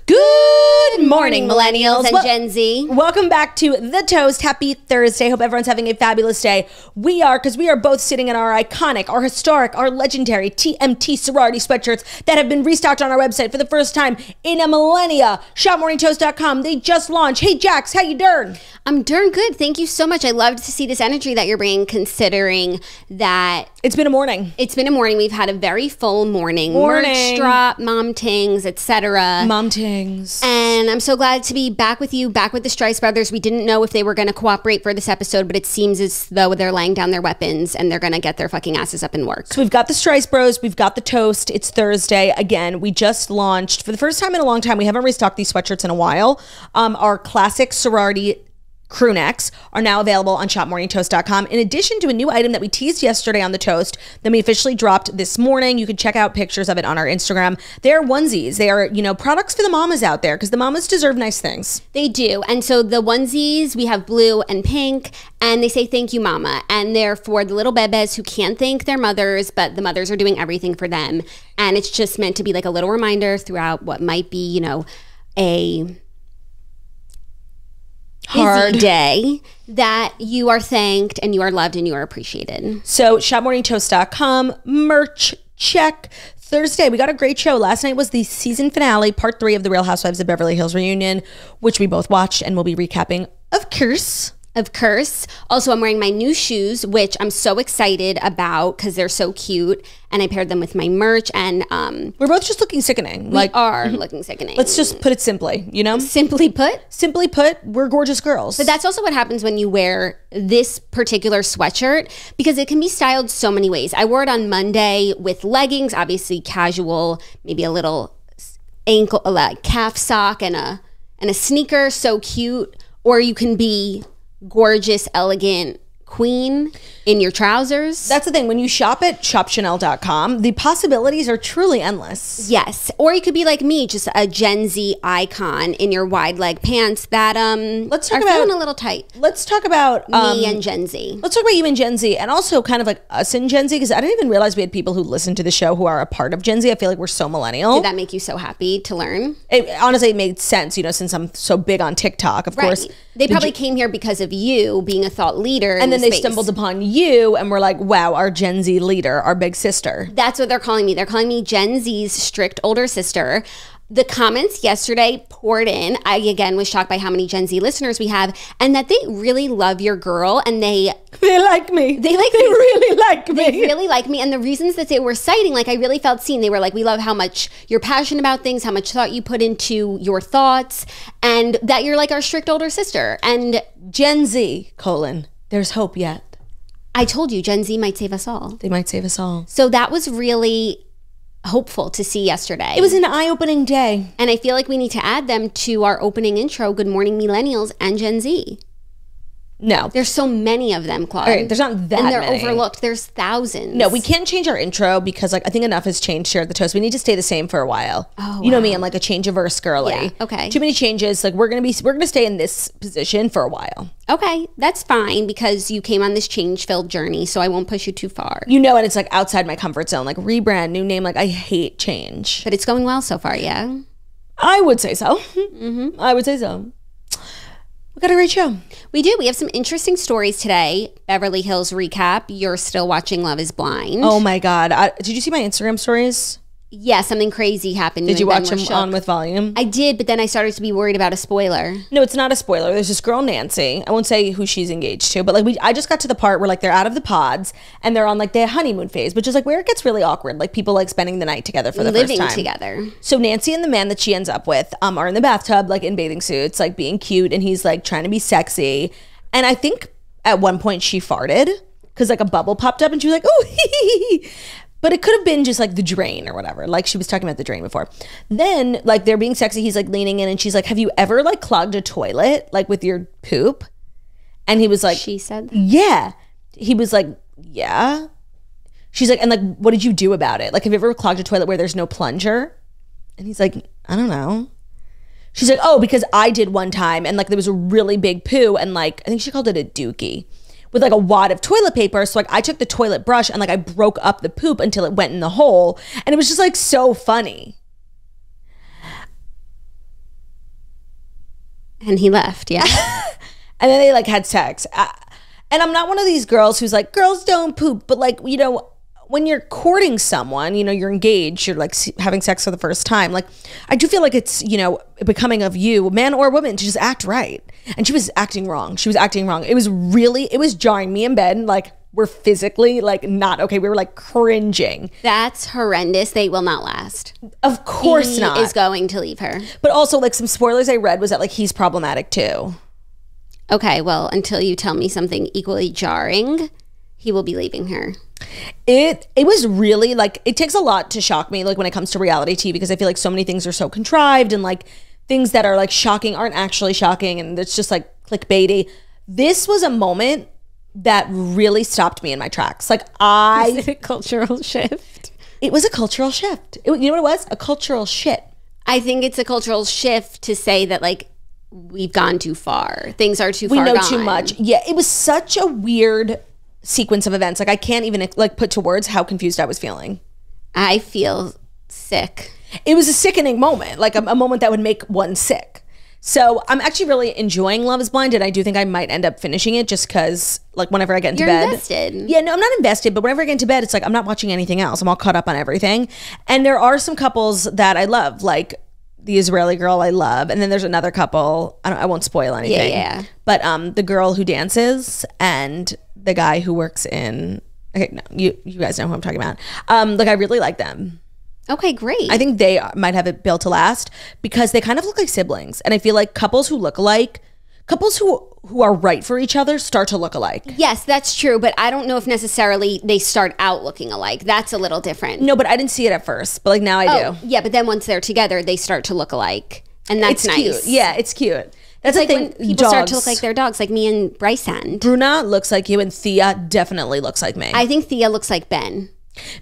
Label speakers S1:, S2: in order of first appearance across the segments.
S1: Good morning, millennials
S2: and Gen Z.
S1: Welcome back to The Toast. Happy Thursday. Hope everyone's having a fabulous day. We are, because we are both sitting in our iconic, our historic, our legendary TMT sorority sweatshirts that have been restocked on our website for the first time in a millennia. ShopMorningToast.com. They just launched. Hey, Jax, how you doing?
S2: I'm doing good. Thank you so much. I loved to see this energy that you're bringing, considering that
S1: it's been a morning.
S2: It's been a morning. We've had a very full morning. Merch drop, mom tings, etc.
S1: Mom tings.
S2: And I'm so glad to be back with you, back with the Strice brothers. We didn't know if they were going to cooperate for this episode, but it seems as though they're laying down their weapons and they're going to get their fucking asses up and work.
S1: So we've got the Strice bros. We've got the Toast. It's Thursday. Again, we just launched, for the first time in a long time, we haven't restocked these sweatshirts in a while, our classic sorority crew necks are now available on shopmorningtoast.com. In addition to a new item that we teased yesterday on the Toast, then we officially dropped this morning. You can check out pictures of it on our Instagram. They're onesies. They are, you know, products for the mamas out there, because the mamas deserve nice things.
S2: They do. And so the onesies, we have blue and pink, and they say thank you, mama. And they're for the little bebes who can't thank their mothers, but the mothers are doing everything for them. And it's just meant to be like a little reminder throughout what might be, you know, a hard day, that you are thanked and you are loved and you are appreciated.
S1: So shopmorningtoast.com, merch check. Thursday, we got a great show. Last night was the season finale, part 3 of the Real Housewives of Beverly Hills reunion, which we both watched and we'll be recapping, of course.
S2: Of course. Also, I'm wearing my new shoes, which I'm so excited about because they're so cute. And I paired them with my merch. And
S1: we're both just looking sickening.
S2: We are looking sickening.
S1: Let's just put it simply, you know?
S2: Simply put?
S1: Simply put, we're gorgeous girls.
S2: But that's also what happens when you wear this particular sweatshirt, because it can be styled so many ways. I wore it on Monday with leggings, obviously casual, maybe a little ankle, like calf sock and a sneaker, so cute. Or you can be gorgeous, elegant queen in your trousers.
S1: That's the thing. When you shop at shopchanel.com, the possibilities are truly endless.
S2: Yes. Or you could be like me, just a Gen Z icon in your wide leg pants that
S1: let's talk
S2: are
S1: about
S2: feeling a little tight.
S1: Let's talk about
S2: me and Gen Z.
S1: Let's talk about you and Gen Z, and also kind of like us and Gen Z, because I didn't even realize we had people who listen to the show who are a part of Gen Z. I feel like we're so millennial.
S2: Did that make you so happy to learn?
S1: Honestly, it made sense, you know, since I'm so big on TikTok, of course.
S2: They probably came here because of you being a thought leader.
S1: And then they stumbled upon you and were like, wow, our Gen Z leader, our big sister.
S2: That's what they're calling me. They're calling me Gen Z's strict older sister. The comments yesterday poured in. I, again, was shocked by how many Gen Z listeners we have, and that they really love your girl, and they
S1: like me.
S2: They
S1: really like me.
S2: They really like me. And the reasons that they were citing, like, I really felt seen. They were like, we love how much you're passionate about things, how much thought you put into your thoughts, and that you're like our strict older sister. And
S1: Gen Z, there's hope yet.
S2: I told you, Gen Z might save us all.
S1: They might save us all.
S2: So that was really hopeful to see yesterday.
S1: It was an eye-opening day.
S2: And I feel like we need to add them to our opening intro, Good Morning Millennials and Gen Z.
S1: No.
S2: There's so many of them, Claudia.
S1: Right, there's not that many.
S2: And they're overlooked. There's thousands.
S1: No, we can't change our intro because, like, I think enough has changed here at the Toast. We need to stay the same for a while.
S2: Oh,
S1: you know me, I'm like a change of verse girly.
S2: Yeah, okay.
S1: Too many changes. Like, we're gonna stay in this position for a while.
S2: Okay, that's fine, because you came on this change-filled journey, so I won't push you too far.
S1: You know, and it's like outside my comfort zone. Like, rebrand, new name. Like, I hate change.
S2: But it's going well so far, yeah?
S1: I would say so. I would say so. We got a great show.
S2: We do. We have some interesting stories today. Beverly Hills recap. You're still watching Love is Blind.
S1: Oh my God. Did you see my Instagram stories?
S2: Yeah, something crazy happened.
S1: Did you watch them on with volume?
S2: I did, but then I started to be worried about a spoiler.
S1: No, it's not a spoiler. There's this girl, Nancy. I won't say who she's engaged to, but like I just got to the part where like they're out of the pods and they're on like their honeymoon phase, which is like where it gets really awkward. Like people like spending the night together for the first time.
S2: Living together.
S1: So Nancy and the man that she ends up with are in the bathtub, like in bathing suits, like being cute, and he's like trying to be sexy. And I think at one point she farted because like a bubble popped up and she was like, oh, hee hee. But it could have been just like the drain or whatever. Like she was talking about the drain before. Then like they're being sexy. He's like leaning in and she's like, have you ever like clogged a toilet like with your poop? And he was like,
S2: she said,
S1: yeah. He was like, yeah. She's like, and like, what did you do about it? Like, have you ever clogged a toilet where there's no plunger? And he's like, I don't know. She's like, oh, because I did one time and like there was a really big poo and like, I think she called it a dookie, with like a wad of toilet paper. So like I took the toilet brush and like I broke up the poop until it went in the hole. And it was just like so funny.
S2: And he left, yeah.
S1: And then they like had sex. And I'm not one of these girls who's like, girls don't poop. But like, you know, when you're courting someone, you know, you're engaged, you're like having sex for the first time. Like, I do feel like it's, you know, becoming of you, man or woman, to just act right. And she was acting wrong. She was acting wrong. It was jarring. Me and Ben, like, were physically like not okay. We were like cringing.
S2: That's horrendous. They will not last.
S1: Of course not.
S2: He is going to leave her.
S1: But also, like, some spoilers I read was that like he's problematic too.
S2: Okay, well, until you tell me something equally jarring, he will be leaving her.
S1: It was really like, it takes a lot to shock me, like when it comes to reality TV, because I feel like so many things are so contrived, and like things that are like shocking aren't actually shocking, and it's just like clickbaity. This was a moment that really stopped me in my tracks. Like
S2: Is it a cultural shift?
S1: It was a cultural shift. You know what it was? A cultural shit.
S2: I think it's a cultural shift to say that like we've gone too far. Things are too far gone.
S1: We know too much. Yeah, it was such a weird sequence of events. Like I can't even like put to words how confused I was feeling.
S2: I feel sick.
S1: It was a sickening moment, like a moment that would make one sick. So I'm actually really enjoying Love is Blind, and I do think I might end up finishing it just because like whenever I get into bed.
S2: You're invested.
S1: Yeah, no, I'm not invested, but whenever I get into bed, it's like I'm not watching anything else. I'm all caught up on everything. And there are some couples that I love, like the Israeli girl I love, and then there's another couple, I won't spoil anything.
S2: Yeah.
S1: But the girl who dances and the guy who works in, okay, no, you guys know who I'm talking about. Like I really like them.
S2: Okay, great.
S1: I think they might have it built to last because they kind of look like siblings. And I feel like couples who look alike, couples who are right for each other start to look alike.
S2: Yes, that's true. But I don't know if necessarily they start out looking alike. That's a little different.
S1: No, but I didn't see it at first. But like now I do.
S2: Yeah, but then once they're together, they start to look alike. And that's nice.
S1: Cute. Yeah, it's cute. That's
S2: like
S1: the
S2: when
S1: thing.
S2: people start to look like their dogs, like me and Bryson.
S1: Bruna looks like you and Thea definitely looks like me.
S2: I think Thea looks like Ben.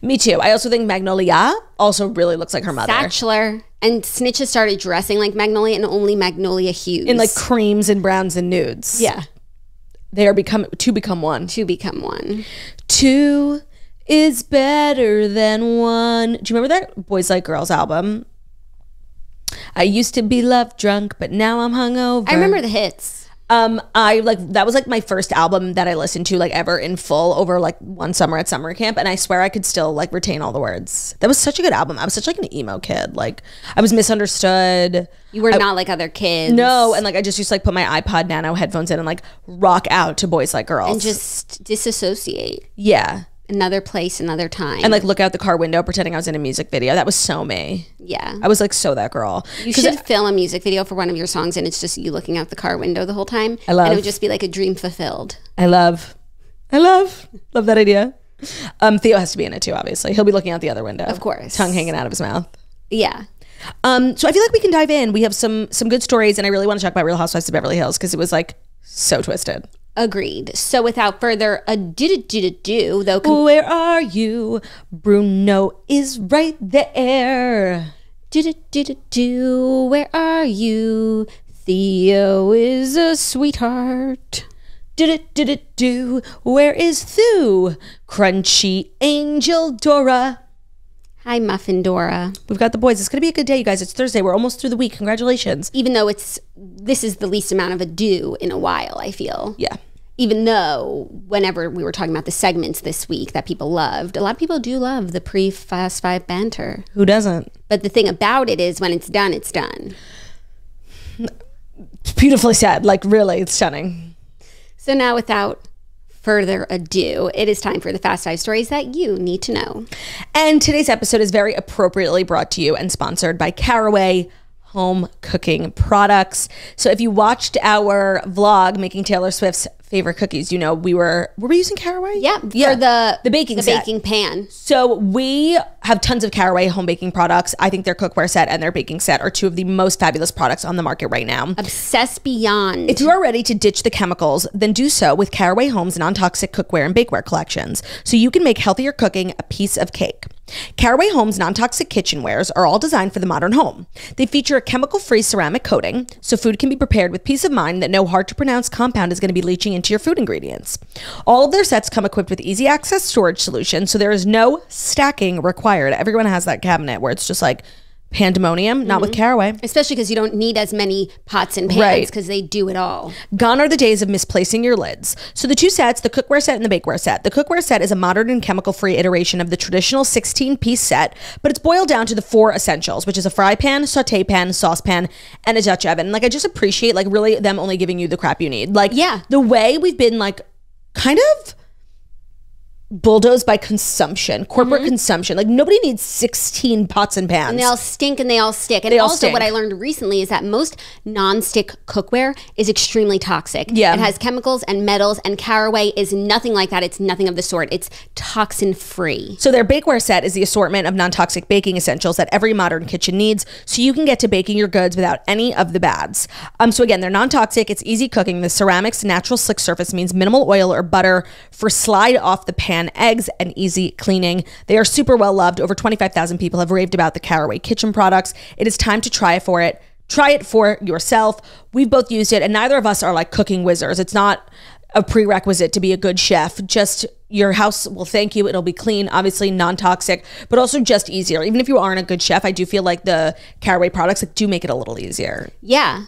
S1: Me too. I also think Magnolia also really looks like her mother.
S2: Satchler. And Snitch has started dressing like Magnolia and only Magnolia hues.
S1: In like creams and browns and nudes.
S2: Yeah.
S1: They are to become one.
S2: To become one.
S1: Two is better than one. Do you remember that Boys Like Girls album? I used to be love drunk, but now I'm hungover.
S2: I remember the hits.
S1: I like that was like my first album that I listened to like ever in full over like one summer at summer camp, and I swear I could still like retain all the words. That was such a good album. I was such like an emo kid. Like I was misunderstood.
S2: You were not like other kids.
S1: No, and like I just used to like put my iPod Nano headphones in and like rock out to Boys Like Girls
S2: and just disassociate.
S1: Yeah.
S2: Another place, another time.
S1: And like look out the car window pretending I was in a music video. That was so me.
S2: Yeah.
S1: I was like so that girl.
S2: You should film a music video for one of your songs and it's just you looking out the car window the whole time. And it would just be like a dream fulfilled.
S1: I love that idea. Theo has to be in it too, obviously. He'll be looking out the other window.
S2: Of course.
S1: Tongue hanging out of his mouth.
S2: Yeah.
S1: So I feel like we can dive in. We have some good stories, and I really want to talk about Real Housewives of Beverly Hills because it was like so twisted.
S2: Agreed. So without further ado, though.
S1: Where are you? Bruno is right there.
S2: Where are you? Theo is a sweetheart.
S1: Where is Thu? Crunchy Angel Dora.
S2: Hi, Muffin Dora.
S1: We've got the boys. It's going to be a good day, you guys. It's Thursday. We're almost through the week. Congratulations.
S2: Even though this is the least amount of ado in a while, I feel.
S1: Yeah.
S2: Even though whenever we were talking about the segments this week that people loved, a lot of people do love the pre-Fast Five banter.
S1: Who doesn't?
S2: But the thing about it is when it's done, it's done.
S1: It's beautifully said. Like, really, it's stunning.
S2: So now without further ado, it is time for the Fast Five stories that you need to know.
S1: And today's episode is very appropriately brought to you and sponsored by Caraway Home Cooking Products. So if you watched our vlog making Taylor Swift's favorite cookies, you know were we using Caraway?
S2: Yeah, for the baking pan.
S1: So we have tons of Caraway home baking products. I think their cookware set and their baking set are two of the most fabulous products on the market right now.
S2: Obsessed beyond.
S1: If you are ready to ditch the chemicals, then do so with Caraway Home's non-toxic cookware and bakeware collections, so you can make healthier cooking a piece of cake. Caraway Home's non-toxic kitchenwares are all designed for the modern home. They feature a chemical-free ceramic coating, so food can be prepared with peace of mind that no hard-to-pronounce compound is going to be leaching into your food ingredients. All of their sets come equipped with easy access storage solutions, so there is no stacking required. Everyone has that cabinet where it's just like pandemonium, not with caraway.
S2: Especially because you don't need as many pots and pans
S1: Right.
S2: because they do it all.
S1: Gone are the days of misplacing your lids. So the two sets, the cookware set and the bakeware set. The cookware set is a modern and chemical-free iteration of the traditional 16-piece set, but it's boiled down to the 4 essentials, which is a fry pan, saute pan, saucepan, and a Dutch oven. Like, I just appreciate, like, really them only giving you the crap you need. Like,
S2: Yeah.
S1: the way we've been, like, kind of bulldozed by consumption, corporate consumption. Like, nobody needs 16 pots and pans.
S2: And they all stink and they all stick. And
S1: They all
S2: also
S1: stink.
S2: what I learned recently is that most non-stick cookware is extremely toxic.
S1: Yeah.
S2: It has chemicals and metals, and caraway is nothing like that. It's nothing of the sort. It's toxin free.
S1: So their bakeware set is the assortment of non-toxic baking essentials that every modern kitchen needs, so you can get to baking your goods without any of the bads. So again, they're non-toxic, it's easy cooking. The ceramic's natural slick surface means minimal oil or butter for slide off the pan eggs and easy cleaning. They are super well loved. Over 25,000 people have raved about the Caraway kitchen products. It is time to try it for it. Try it for yourself. We've both used it, and neither of us are like cooking wizards. It's not a prerequisite to be a good chef. Just your house will thank you. It'll be clean, obviously non-toxic, but also just easier. Even if you aren't a good chef, I do feel like the Caraway products do make it a little easier.
S2: Yeah.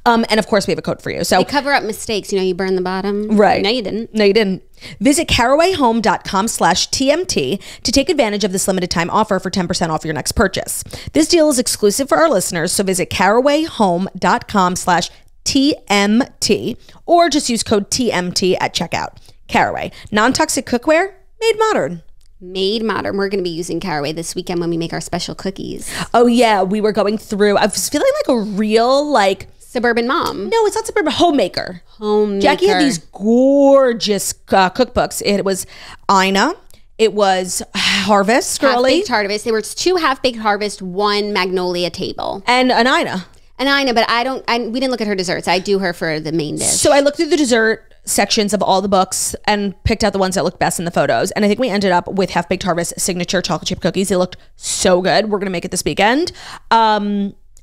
S1: And of course, we have a code for you. So
S2: They cover up mistakes. You know, you burn the bottom.
S1: Right.
S2: No, you didn't.
S1: No, you didn't. Visit carawayhome.com/TMT to take advantage of this limited time offer for 10% off your next purchase. This deal is exclusive for our listeners, so visit carawayhome.com/TMT or just use code TMT at checkout. Caraway, non-toxic cookware made modern.
S2: Made modern. We're going to be using caraway this weekend when we make our special cookies.
S1: Oh yeah, we were going through, I was feeling like a real like,
S2: Suburban mom.
S1: no, it's not suburban, homemaker.
S2: Homemaker.
S1: Jackie had these gorgeous cookbooks. It was Ina. It was Harvest, girly.
S2: Half-baked harvest. There were 2 half-baked harvest, 1 magnolia table.
S1: And an Ina.
S2: And I know, but we didn't look at her desserts. I do her for the main dish.
S1: So I looked through the dessert sections of all the books and picked out the ones that looked best in the photos. And I think we ended up with Half Baked Harvest signature chocolate chip cookies. They looked so good. We're going to make it this weekend.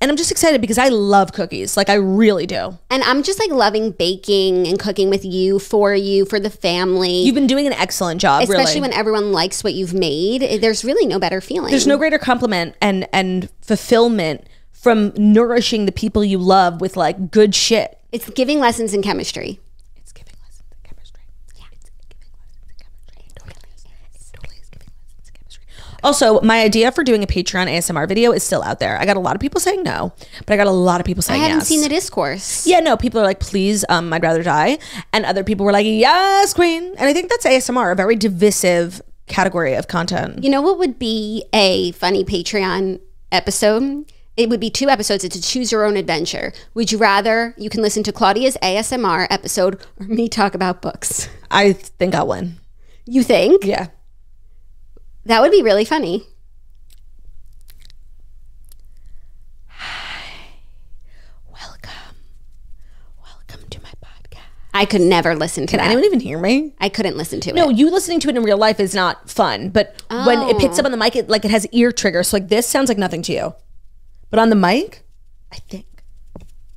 S1: And I'm just excited because I love cookies. Like, I really do.
S2: And I'm just like loving baking and cooking with you, for the family.
S1: You've been doing an excellent job,
S2: Especially
S1: really.
S2: when everyone likes what you've made. There's really no better feeling.
S1: There's no greater compliment and fulfillment from nourishing the people you love with like good shit.
S2: It's giving lessons in chemistry.
S1: It's giving lessons in chemistry. Yeah. It's giving lessons in chemistry. It totally is. It totally is giving lessons in chemistry. Also, my idea for doing a Patreon ASMR video is still out there. I got a lot of people saying no, but I got a lot of people saying yes.
S2: I haven't seen the discourse.
S1: Yeah, no, people are like, please, I'd rather die. And other people were like, yes, queen. And I think that's ASMR, a very divisive category of content.
S2: You know what would be a funny Patreon episode? It would be 2 episodes. It's a choose your own adventure. Would you rather you can listen to Claudia's ASMR episode or me talk about books?
S1: I think I'll win.
S2: You think?
S1: Yeah.
S2: That would be really funny.
S1: Hi. Welcome to my podcast.
S2: I could never listen to
S1: Can
S2: that.
S1: anyone even hear me?
S2: I couldn't listen to
S1: No,
S2: it.
S1: you listening to it in real life is not fun. But when it picks up on the mic, it has ear triggers. So like this sounds like nothing to you. But on the mic, I think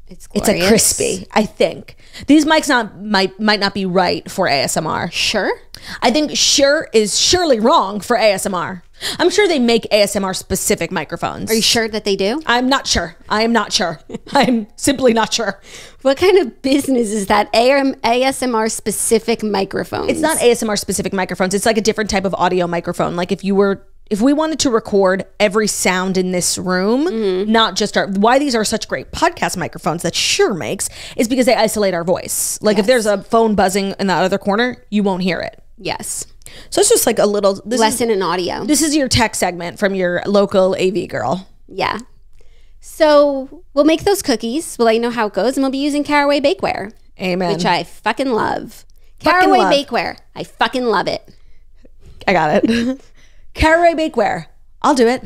S2: It's
S1: it's
S2: glorious.
S1: like crispy. I think these mics might not be right for ASMR.
S2: Sure.
S1: I think sure is surely wrong for ASMR. I'm sure they make ASMR specific microphones.
S2: Are you sure that they do?
S1: I'm not sure. I am not sure. I'm simply not sure.
S2: What kind of business is that? ASMR specific microphones.
S1: It's not ASMR specific microphones. It's like a different type of audio microphone. Like if we wanted to record every sound in this room, not just why these are such great podcast microphones that Shure makes is because they isolate our voice. Like if there's a phone buzzing in that other corner, you won't hear it.
S2: Yes.
S1: So it's just like a little
S2: Lesson in audio.
S1: This is your tech segment from your local AV girl.
S2: Yeah. So we'll make those cookies. We'll let you know how it goes, and we'll be using Caraway bakeware.
S1: Amen.
S2: Which I fucking love.
S1: Fucking
S2: Caraway
S1: love.
S2: bakeware. I fucking love it.
S1: I got it. Caraway bakeware. I'll do it.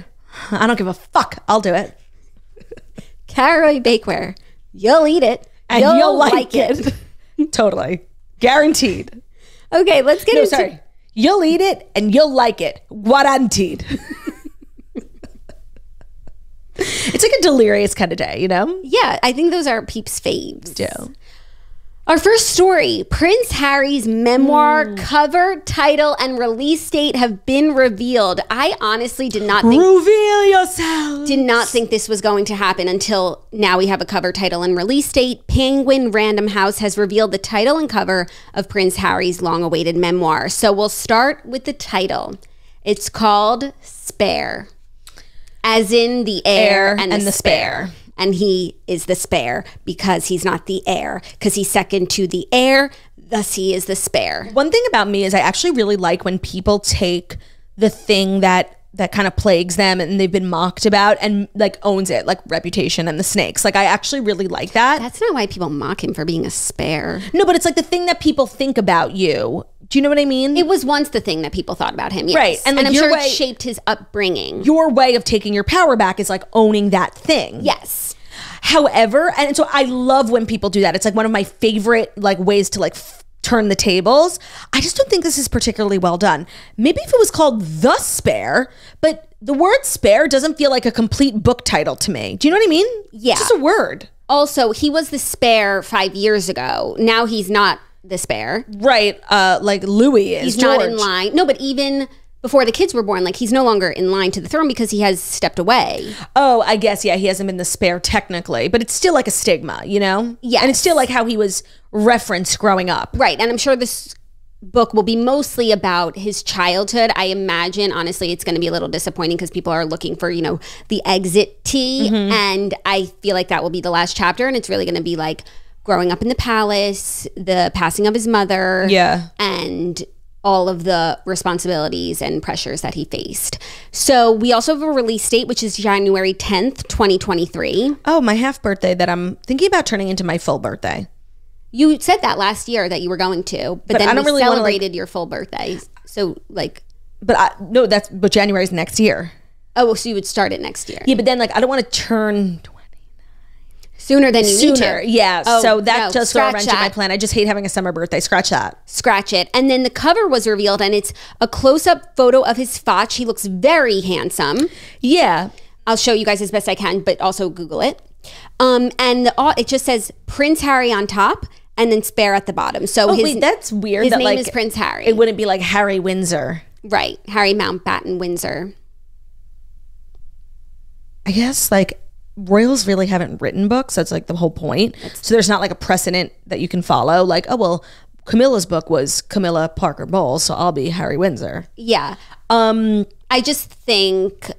S1: I don't give a fuck. I'll do it.
S2: Caraway bakeware. You'll eat it.
S1: And you'll like it. Totally. Guaranteed.
S2: Okay, let's get
S1: No,
S2: into
S1: sorry. You'll eat it and you'll like it. Guaranteed. It's like a delirious kind of day, you know?
S2: Yeah, I think those are Peeps' faves.
S1: Yeah.
S2: All Our first story, Prince Harry's memoir cover, title, and release date have been revealed. I honestly did not think...
S1: Reveal yourself.
S2: Did not think this was going to happen until now we have a cover, title, and release date. Penguin Random House has revealed the title and cover of Prince Harry's long-awaited memoir. So we'll start with the title. It's called Spare, as in the heir and the spare. And he is the spare because he's not the heir, because he's second to the heir, thus he is the spare.
S1: One thing about me is I actually really like when people take the thing that kind of plagues them and they've been mocked about and like owns it, like Reputation and the snakes. Like I actually really like that.
S2: That's not why people mock him for being a spare.
S1: No, but it's like the thing that people think about you. Do you know what I mean?
S2: It was once the thing that people thought about him, yes.
S1: Right.
S2: And I'm sure it shaped his upbringing.
S1: Your way of taking your power back is like owning that thing.
S2: Yes.
S1: However, and so I love when people do that. It's like one of my favorite like ways to like turn the tables. I just don't think this is particularly well done. Maybe if it was called The Spare, but the word spare doesn't feel like a complete book title to me. Do you know what I mean?
S2: Yeah.
S1: It's just a word.
S2: Also, he was the spare 5 years ago. Now he's not the spare.
S1: Right. Like Louis is.
S2: He's not in line. No, but even before the kids were born, like he's no longer in line to the throne because he has stepped away.
S1: Oh, I guess, yeah, he hasn't been the spare technically, but it's still like a stigma, you know?
S2: Yeah.
S1: And it's still like how he was referenced growing up.
S2: Right. And I'm sure this book will be mostly about his childhood. I imagine, honestly, it's going to be a little disappointing because people are looking for, you know, the exit tea. And I feel like that will be the last chapter. And it's really going to be like growing up in the palace, the passing of his mother.
S1: Yeah.
S2: And all of the responsibilities and pressures that he faced. So we also have a release date, which is January 10th, 2023.
S1: Oh, my half birthday that I'm thinking about turning into my full birthday.
S2: You said that last year that you were going to, but then
S1: I don't
S2: we
S1: really
S2: celebrated your full birthday. So like...
S1: But January's next year.
S2: Oh, so you would start it next year.
S1: Yeah, but then like I don't want to turn...
S2: Sooner than you need to.
S1: Yeah.
S2: Oh,
S1: so that
S2: no,
S1: does throw a
S2: scratch
S1: wrench in my
S2: that.
S1: plan. I just hate having a summer birthday. Scratch that.
S2: Scratch it. And then the cover was revealed, and it's a close-up photo of his fotch. He looks very handsome.
S1: Yeah.
S2: I'll show you guys as best I can, but also Google it. And it just says Prince Harry on top, and then Spare at the bottom. So
S1: wait, that's weird.
S2: His
S1: that,
S2: name
S1: like,
S2: is Prince Harry.
S1: It wouldn't be like Harry Windsor.
S2: Right. Harry Mountbatten Windsor.
S1: I guess like royals really haven't written books. That's like the whole point. So there's not like a precedent that you can follow. Like, oh, well, Camilla's book was Camilla Parker Bowles, so I'll be Harry Windsor.
S2: Yeah. I just think,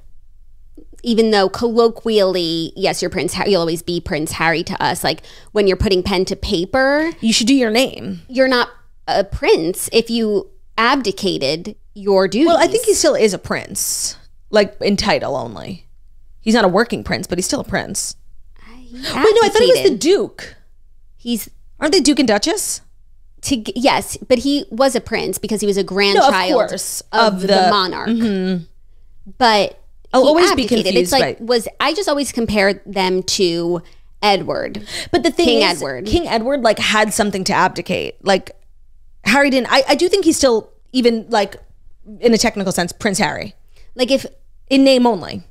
S2: even though colloquially, yes, you're Prince Harry, you'll always be Prince Harry to us. Like when you're putting pen to paper,
S1: You should do your name.
S2: you're not a prince if you abdicated your duties.
S1: Well, I think he still is a prince, like in title only. He's not a working prince, but he's still a prince. Wait, no, I thought he was the Duke. Aren't they Duke and Duchess?
S2: Yes, but he was a prince because he was a grandchild
S1: of course,
S2: of the monarch. But
S1: I'll
S2: he
S1: always be
S2: abdicated.
S1: confused.
S2: It's like I just always compare them to Edward.
S1: But the thing
S2: King
S1: is,
S2: Edward.
S1: King Edward like had something to abdicate. Like Harry didn't. I do think he's still, even like in a technical sense, Prince Harry.
S2: Like if
S1: In name only.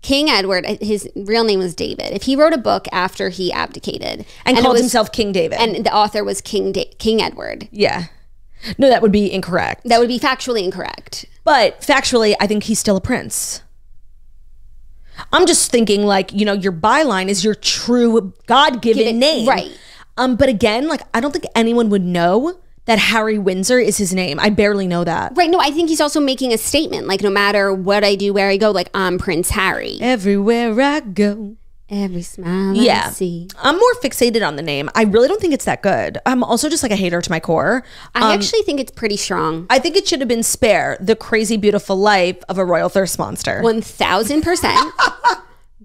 S2: King Edward, his real name was David. If he wrote a book after he abdicated
S1: And called himself King David.
S2: and the author was King Edward,
S1: Yeah. No, that would be incorrect.
S2: that would be factually incorrect.
S1: But factually, I think he's still a prince. I'm just thinking like, you know, your byline is your true God-given name.
S2: Right.
S1: But again, like I don't think anyone would know that Harry Windsor is his name. I barely know that.
S2: Right. No, I think he's also making a statement. Like, no matter what I do, where I go, like, I'm Prince Harry.
S1: Everywhere I go.
S2: Every smile
S1: Yeah.
S2: I see.
S1: I'm more fixated on the name. I really don't think it's that good. I'm also just like a hater to my core.
S2: I actually think it's pretty strong.
S1: I think it should have been Spare, the crazy beautiful life of a royal thirst monster.
S2: 1000%.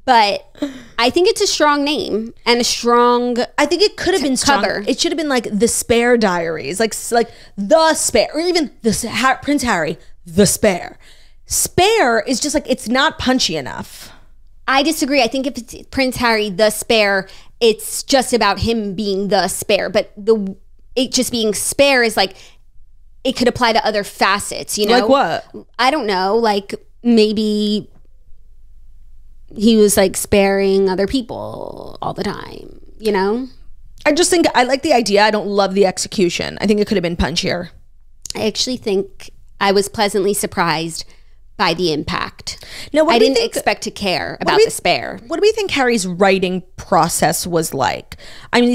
S2: But I think it's a strong name and a strong...
S1: I think it could have been strong.
S2: cover.
S1: It should have been like the Spare Diaries, like the Spare, or even Prince Harry, the Spare. Spare is just like, it's not punchy enough.
S2: I disagree. I think if it's Prince Harry, the Spare, it's just about him being the Spare. But it just being Spare is like, it could apply to other facets, you know?
S1: Like what?
S2: I don't know. Like maybe he was like sparing other people all the time, you know?
S1: I just think I like the idea. I don't love the execution. I think it could have been punchier.
S2: I actually think I was pleasantly surprised by the impact.
S1: No,
S2: I didn't expect to care about the spare.
S1: What do we think Harry's writing process was like? I mean,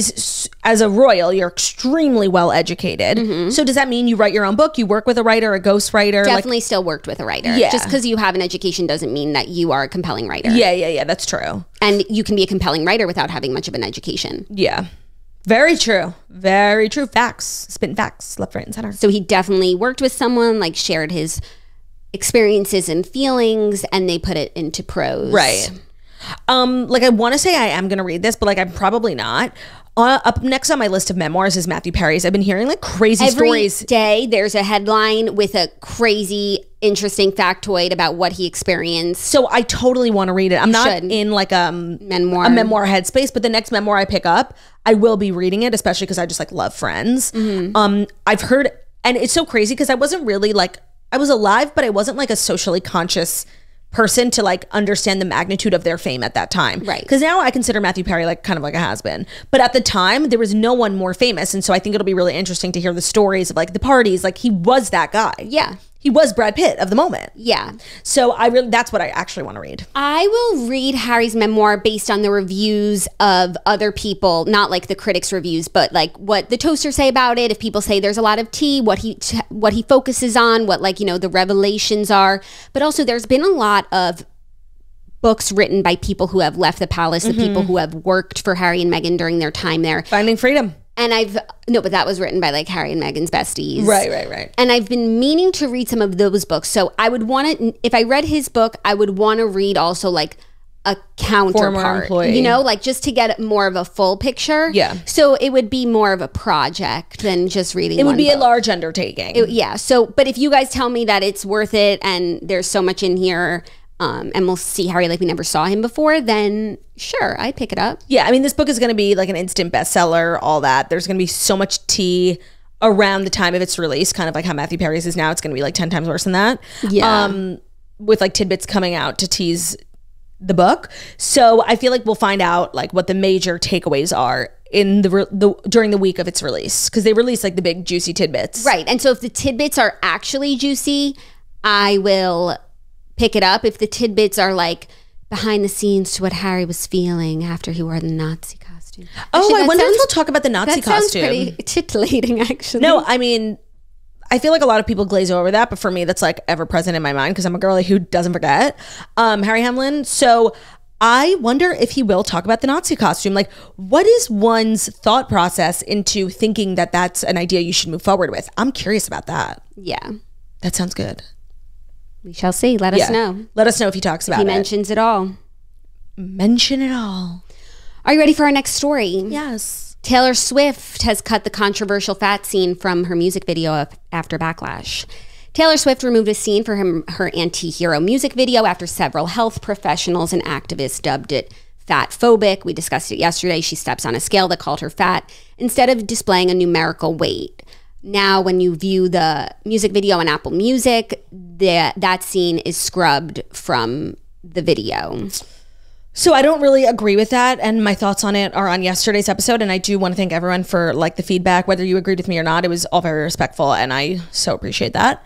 S1: as a royal, you're extremely well educated. So does that mean you write your own book? You work with a writer, a ghostwriter?
S2: Definitely still worked with a writer.
S1: Yeah.
S2: Just because you have an education doesn't mean that you are a compelling writer.
S1: Yeah, that's true.
S2: And you can be a compelling writer without having much of an education.
S1: Yeah. Very true. Very true. Facts. Spitting facts left, right, and center.
S2: So he definitely worked with someone, like shared his experiences and feelings, and they put it into prose.
S1: Right. Like I want to say I am going to read this, but like I'm probably not. Up next on my list of memoirs is Matthew Perry's. I've been hearing like crazy stories.
S2: Every day there's a headline with a crazy, interesting factoid about what he experienced.
S1: So I totally want to read it. I'm not in like a memoir headspace, but the next memoir I pick up, I will be reading it, especially because I just like love Friends. I've heard, and it's so crazy because I wasn't really like, I was alive, but I wasn't like a socially conscious person to like understand the magnitude of their fame at that time.
S2: Right.
S1: Because now I consider Matthew Perry like kind of like a has-been. But at the time, there was no one more famous. And so I think it'll be really interesting to hear the stories of like the parties. Like he was that guy.
S2: Yeah.
S1: He was Brad Pitt of the moment.
S2: Yeah.
S1: So that's what I actually want to read.
S2: I will read Harry's memoir based on the reviews of other people, not like the critics' reviews, but like what the toasters say about it. If people say there's a lot of tea, what he focuses on, what like, you know, the revelations are. But also there's been a lot of books written by people who have left the palace, the people who have worked for Harry and Meghan during their time there.
S1: Finding Freedom.
S2: And but that was written by like Harry and Meghan's besties.
S1: Right.
S2: And I've been meaning to read some of those books. So I would want to, if I read his book, I would want to read also like a counterpart, you know, like just to get more of a full picture.
S1: Yeah.
S2: So it would be more of a project than just reading
S1: It would be
S2: book.
S1: a large undertaking.
S2: Yeah. So, but if you guys tell me that it's worth it and there's so much in here, and we'll see Harry like we never saw him before, then sure, I'd pick it up.
S1: Yeah, I mean, this book is going to be like an instant bestseller, all that. There's going to be so much tea around the time of its release, kind of like how Matthew Perry's is now. It's going to be like 10 times worse than that.
S2: Yeah.
S1: With like tidbits coming out to tease the book. So I feel like we'll find out like what the major takeaways are in during the week of its release, because they release like the big juicy tidbits.
S2: Right. And so if the tidbits are actually juicy, I will pick it up. If the tidbits are like behind the scenes to what Harry was feeling after he wore the Nazi costume.
S1: Actually, I wonder if we'll talk about the Nazi costume.
S2: That sounds pretty titillating, actually.
S1: No, I mean, I feel like a lot of people glaze over that, but for me, that's like ever present in my mind because I'm a girly who doesn't forget. Harry Hamlin. So I wonder if he will talk about the Nazi costume. Like, what is one's thought process into thinking that that's an idea you should move forward with? I'm curious about that.
S2: Yeah.
S1: That sounds good.
S2: We shall see. Let us know.
S1: Let us know if he talks about
S2: it.
S1: He
S2: mentions it all.
S1: Mention it all.
S2: Are you ready for our next story?
S1: Yes.
S2: Taylor Swift has cut the controversial fat scene from her music video after Backlash. Taylor Swift removed a scene from her anti-hero music video after several health professionals and activists dubbed it fat-phobic. We discussed it yesterday. She steps on a scale that called her fat instead of displaying a numerical weight. Now, when you view the music video on Apple Music, that scene is scrubbed from the video.
S1: So I don't really agree with that, and my thoughts on it are on yesterday's episode, and I do want to thank everyone for like the feedback, whether you agreed with me or not. It was all very respectful, and I so appreciate that.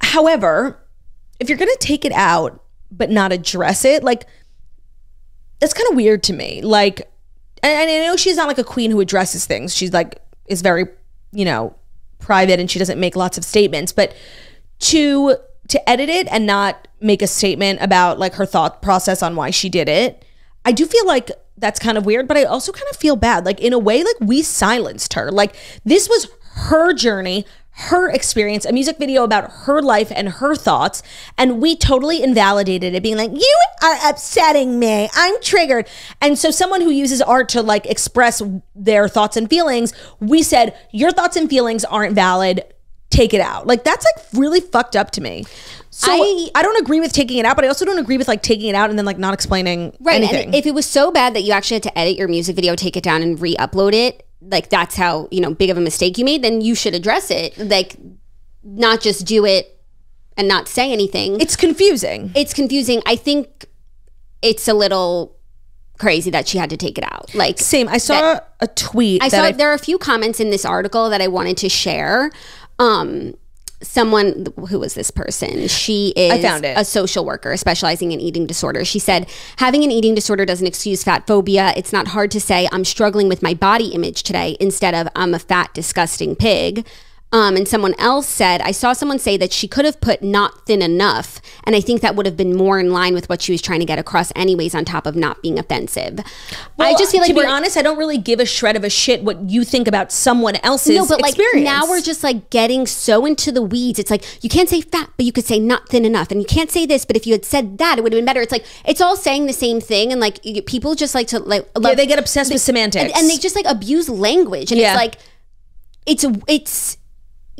S1: However, if you're going to take it out but not address it, like, that's kind of weird to me. Like, and I know she's not like a queen who addresses things. She's like, is very, you know, private, and she doesn't make lots of statements, but to edit it and not make a statement about like her thought process on why she did it, I do feel like that's kind of weird, but I also kind of feel bad. Like, in a way, like, we silenced her. Like, this was her journey, her experience, a music video about her life and her thoughts, and we totally invalidated it, being like, you are upsetting me, I'm triggered. And so someone who uses art to like express their thoughts and feelings, we said, your thoughts and feelings aren't valid, take it out. Like, that's like really fucked up to me. So I don't agree with taking it out, but I also don't agree with like taking it out and then like not explaining anything.
S2: And if it was so bad that you actually had to edit your music video, take it down and re-upload it, like that's how, you know, big of a mistake you made, then you should address it. Like, not just do it and not say anything.
S1: It's confusing.
S2: I think it's a little crazy that she had to take it out. Like,
S1: same. I saw a tweet.
S2: There are a few comments in this article that I wanted to share. Someone, who was this person? She is
S1: I found it.
S2: A social worker specializing in eating disorders. She said, having an eating disorder doesn't excuse fat phobia. It's not hard to say I'm struggling with my body image today instead of I'm a fat, disgusting pig. And someone else said, I saw someone say that she could have put not thin enough. And I think that would have been more in line with what she was trying to get across anyways, on top of not being offensive.
S1: Well, I just feel like, to be honest, I don't really give a shred of a shit what you think about someone else's experience.
S2: Like, now we're just like getting so into the weeds. It's like, you can't say fat, but you could say not thin enough. And you can't say this, but if you had said that, it would have been better. It's like, it's all saying the same thing. And like, people just like to like,
S1: yeah, they get obsessed with semantics.
S2: And they just like abuse language. And it's like, it's,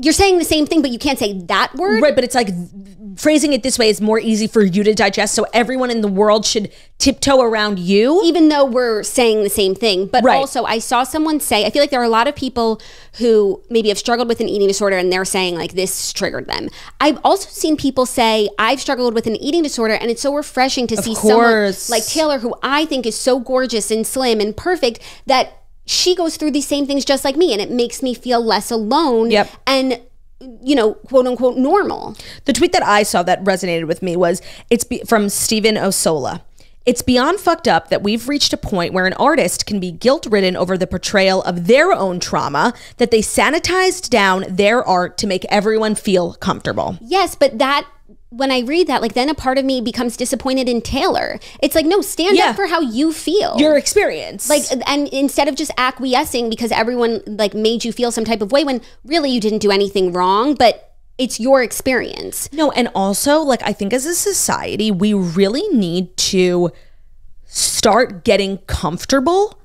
S2: you're saying the same thing, but you can't say that word.
S1: Right, but it's like phrasing it this way is more easy for you to digest, so everyone in the world should tiptoe around you.
S2: Even though we're saying the same thing. But also, I saw someone say, I feel like there are a lot of people who maybe have struggled with an eating disorder and they're saying like this triggered them. I've also seen people say, I've struggled with an eating disorder, and it's so refreshing to see someone like Taylor, who I think is so gorgeous and slim and perfect, that she goes through these same things just like me, and it makes me feel less alone and, you know, quote unquote normal.
S1: The tweet that I saw that resonated with me was, from Stephen Osola. It's beyond fucked up that we've reached a point where an artist can be guilt-ridden over the portrayal of their own trauma, that they sanitized down their art to make everyone feel comfortable.
S2: Yes, but when I read that, like, then a part of me becomes disappointed in Taylor. It's like, no, stand up for how you feel.
S1: Your experience.
S2: Like, and instead of just acquiescing because everyone like made you feel some type of way, when really you didn't do anything wrong, but it's your experience.
S1: No, and also, like, I think as a society, we really need to start getting comfortable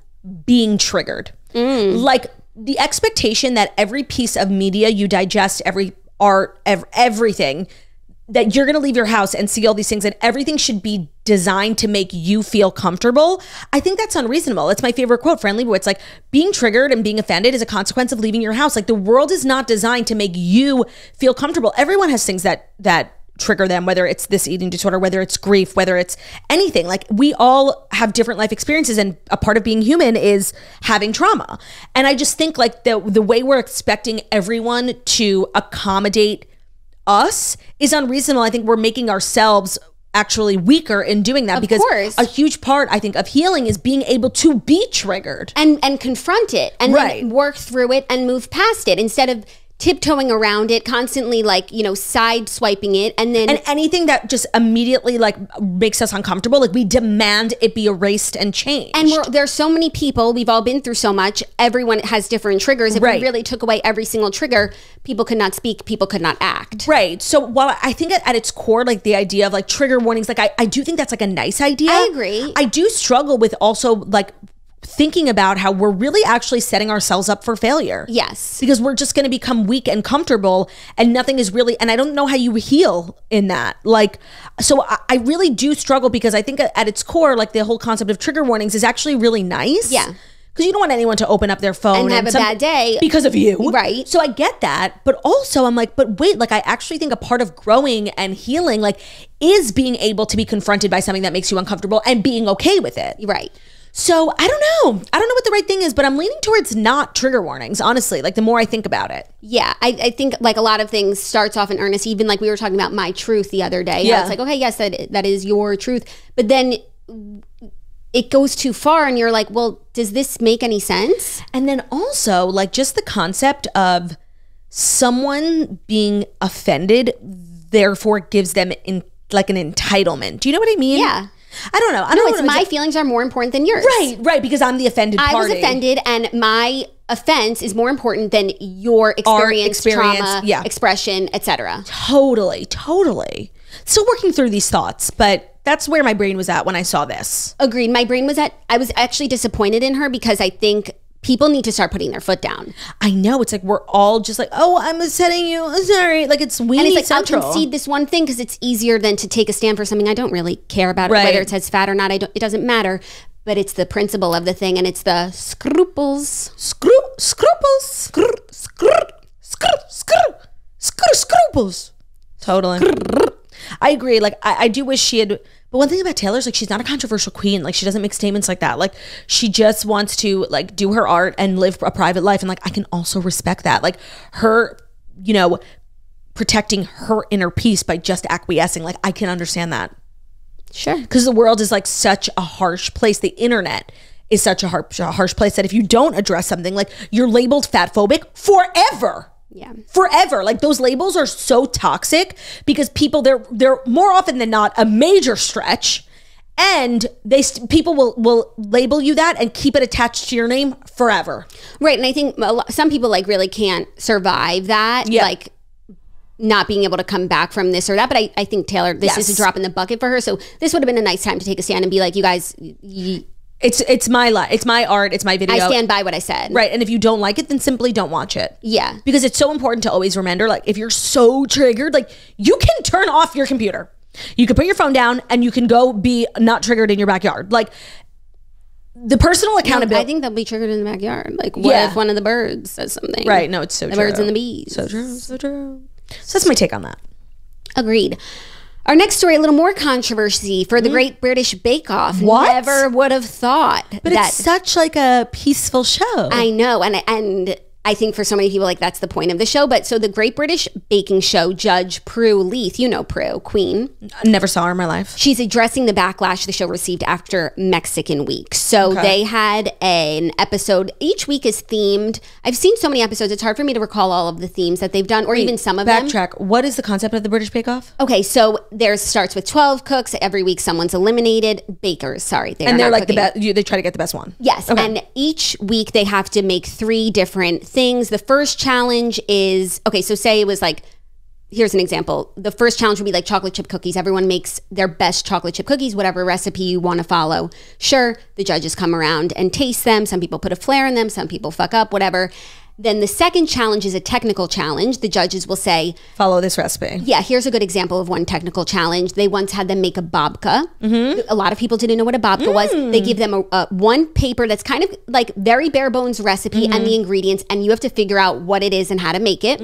S1: being triggered. Like, the expectation that every piece of media you digest, every art, everything, that you're going to leave your house and see all these things and everything should be designed to make you feel comfortable. I think that's unreasonable. It's my favorite quote, Friendly, where it's like, being triggered and being offended is a consequence of leaving your house. Like, the world is not designed to make you feel comfortable. Everyone has things that trigger them, whether it's this eating disorder, whether it's grief, whether it's anything. Like, we all have different life experiences, and a part of being human is having trauma. And I just think like the way we're expecting everyone to accommodate us is unreasonable. I think we're making ourselves actually weaker in doing that, because a huge part, I think, of healing is being able to be triggered
S2: and confront it and then work through it and move past it, instead of tiptoeing around it, constantly like, you know, side swiping it, and
S1: anything that just immediately like makes us uncomfortable, like we demand it be erased and changed.
S2: And there's so many people, we've all been through so much, everyone has different triggers. If we really took away every single trigger, people could not speak, people could not act.
S1: Right. So while I think at its core, like the idea of like trigger warnings, like I do think that's like a nice idea.
S2: I agree.
S1: I do struggle with also like thinking about how we're really actually setting ourselves up for failure.
S2: Yes.
S1: Because we're just going to become weak and comfortable, and nothing is really, and I don't know how you heal in that. Like, so I really do struggle, because I think at its core, like the whole concept of trigger warnings is actually really nice.
S2: Yeah.
S1: Because you don't want anyone to open up their phone
S2: and have a bad day
S1: because of you.
S2: Right.
S1: So I get that. But also I'm like, but wait, like I actually think a part of growing and healing like is being able to be confronted by something that makes you uncomfortable and being okay with it.
S2: Right.
S1: So I don't know. I don't know what the right thing is, but I'm leaning towards not trigger warnings, honestly, like the more I think about it.
S2: Yeah, I think like a lot of things starts off in earnest, even like we were talking about my truth the other day.
S1: Yeah.
S2: It's like, okay, yes, that is your truth. But then it goes too far and you're like, well, does this make any sense?
S1: And then also like just the concept of someone being offended, therefore gives them like an entitlement. Do you know what I mean?
S2: Yeah.
S1: I don't know.
S2: No, it's my feelings are more important than yours.
S1: Right, because I'm the offended party.
S2: I was offended, and my offense is more important than your experience, trauma, expression, etc.
S1: Totally. Still working through these thoughts, but that's where my brain was at when I saw this.
S2: Agreed. My brain was I was actually disappointed in her, because I think people need to start putting their foot down.
S1: I know. It's like we're all just like, oh, I'm upsetting you. Sorry. Like it's weenie
S2: and it's like,
S1: central.
S2: I'll concede this one thing because it's easier than to take a stand for something I don't really care about, whether it says fat or not. It doesn't matter. But it's the principle of the thing, and it's the scruples.
S1: Scruples. Totally. I agree. Like I do wish she had But one thing about Taylor is like she's not a controversial queen. Like she doesn't make statements like that. Like she just wants to like do her art and live a private life. And like I can also respect that. Like her, you know, protecting her inner peace by just acquiescing. Like I can understand that.
S2: Sure.
S1: Because the world is like such a harsh place. The internet is such a harsh place that if you don't address something, like you're labeled fat phobic forever.
S2: Yeah.
S1: Forever. Like those labels are so toxic because people, they're more often than not a major stretch, and people will label you that and keep it attached to your name forever.
S2: Right. And I think some people like really can't survive that.
S1: Yeah.
S2: Like not being able to come back from this or that. But I think Taylor, this is a drop in the bucket for her. So this would have been a nice time to take a stand and be like, you guys,
S1: it's my life, it's my art, it's my video.
S2: I stand by what I said.
S1: Right. And if you don't like it, then simply don't watch it.
S2: Yeah.
S1: Because it's so important to always remember, like if you're so triggered, like you can turn off your computer. You can put your phone down and you can go be not triggered in your backyard. Like the personal accountability.
S2: I think they'll be triggered in the backyard. Like what if one of the birds says something?
S1: Right. No, it's so
S2: true.
S1: The
S2: birds and the bees.
S1: So true. So true. So that's my take on that.
S2: Agreed. Our next story, a little more controversy for the Great British Bake Off.
S1: What?
S2: Never would have thought.
S1: But it's such like a peaceful show.
S2: I know. And I think for so many people, like that's the point of the show. But so the Great British Baking Show judge Prue Leith, you know Prue, Queen.
S1: Never saw her in my life.
S2: She's addressing the backlash the show received after Mexican Week. So they had an episode. Each week is themed. I've seen so many episodes. It's hard for me to recall all of the themes that they've done, or even some of them.
S1: Backtrack. What is the concept of the British Bake Off?
S2: Okay, so there starts with 12 cooks. Every week someone's eliminated. Bakers, sorry.
S1: And they're like the best. They try to get the best one.
S2: Yes. Okay. And each week they have to make 3 different things. The first challenge is, okay, so say it was like, here's an example. The first challenge would be like chocolate chip cookies. Everyone makes their best chocolate chip cookies, whatever recipe you want to follow. Sure, the judges come around and taste them. Some people put a flair in them. Some people fuck up, whatever. Then the second challenge is a technical challenge. The judges will say,
S1: follow this recipe.
S2: Yeah, here's a good example of one technical challenge. They once had them make a babka. A lot of people didn't know what a babka was. They give them a one paper that's kind of like very bare bones recipe and the ingredients, and you have to figure out what it is and how to make it.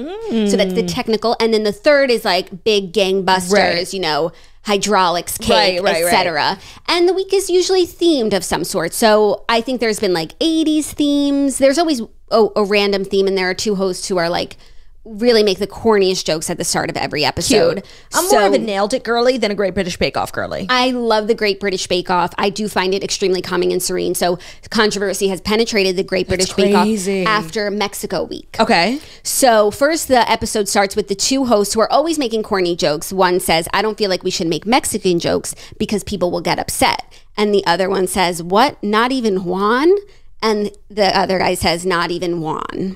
S2: So that's the technical. And then the third is like big gangbusters, you know, hydraulics, cake, etc. And the week is usually themed of some sort. So I think there's been like 80s themes. There's always a random theme, and there are 2 hosts who are like really make the corniest jokes at the start of every episode.
S1: Cute. I'm more of a nailed it girly than a Great British Bake Off girly.
S2: I love the Great British Bake Off. I do find it extremely calming and serene. So controversy has penetrated the Great British Bake Off after Mexico Week.
S1: Okay.
S2: So first the episode starts with the 2 hosts who are always making corny jokes. One says, I don't feel like we should make Mexican jokes because people will get upset. And the other one says, what? Not even Juan? And the other guy says, not even Juan.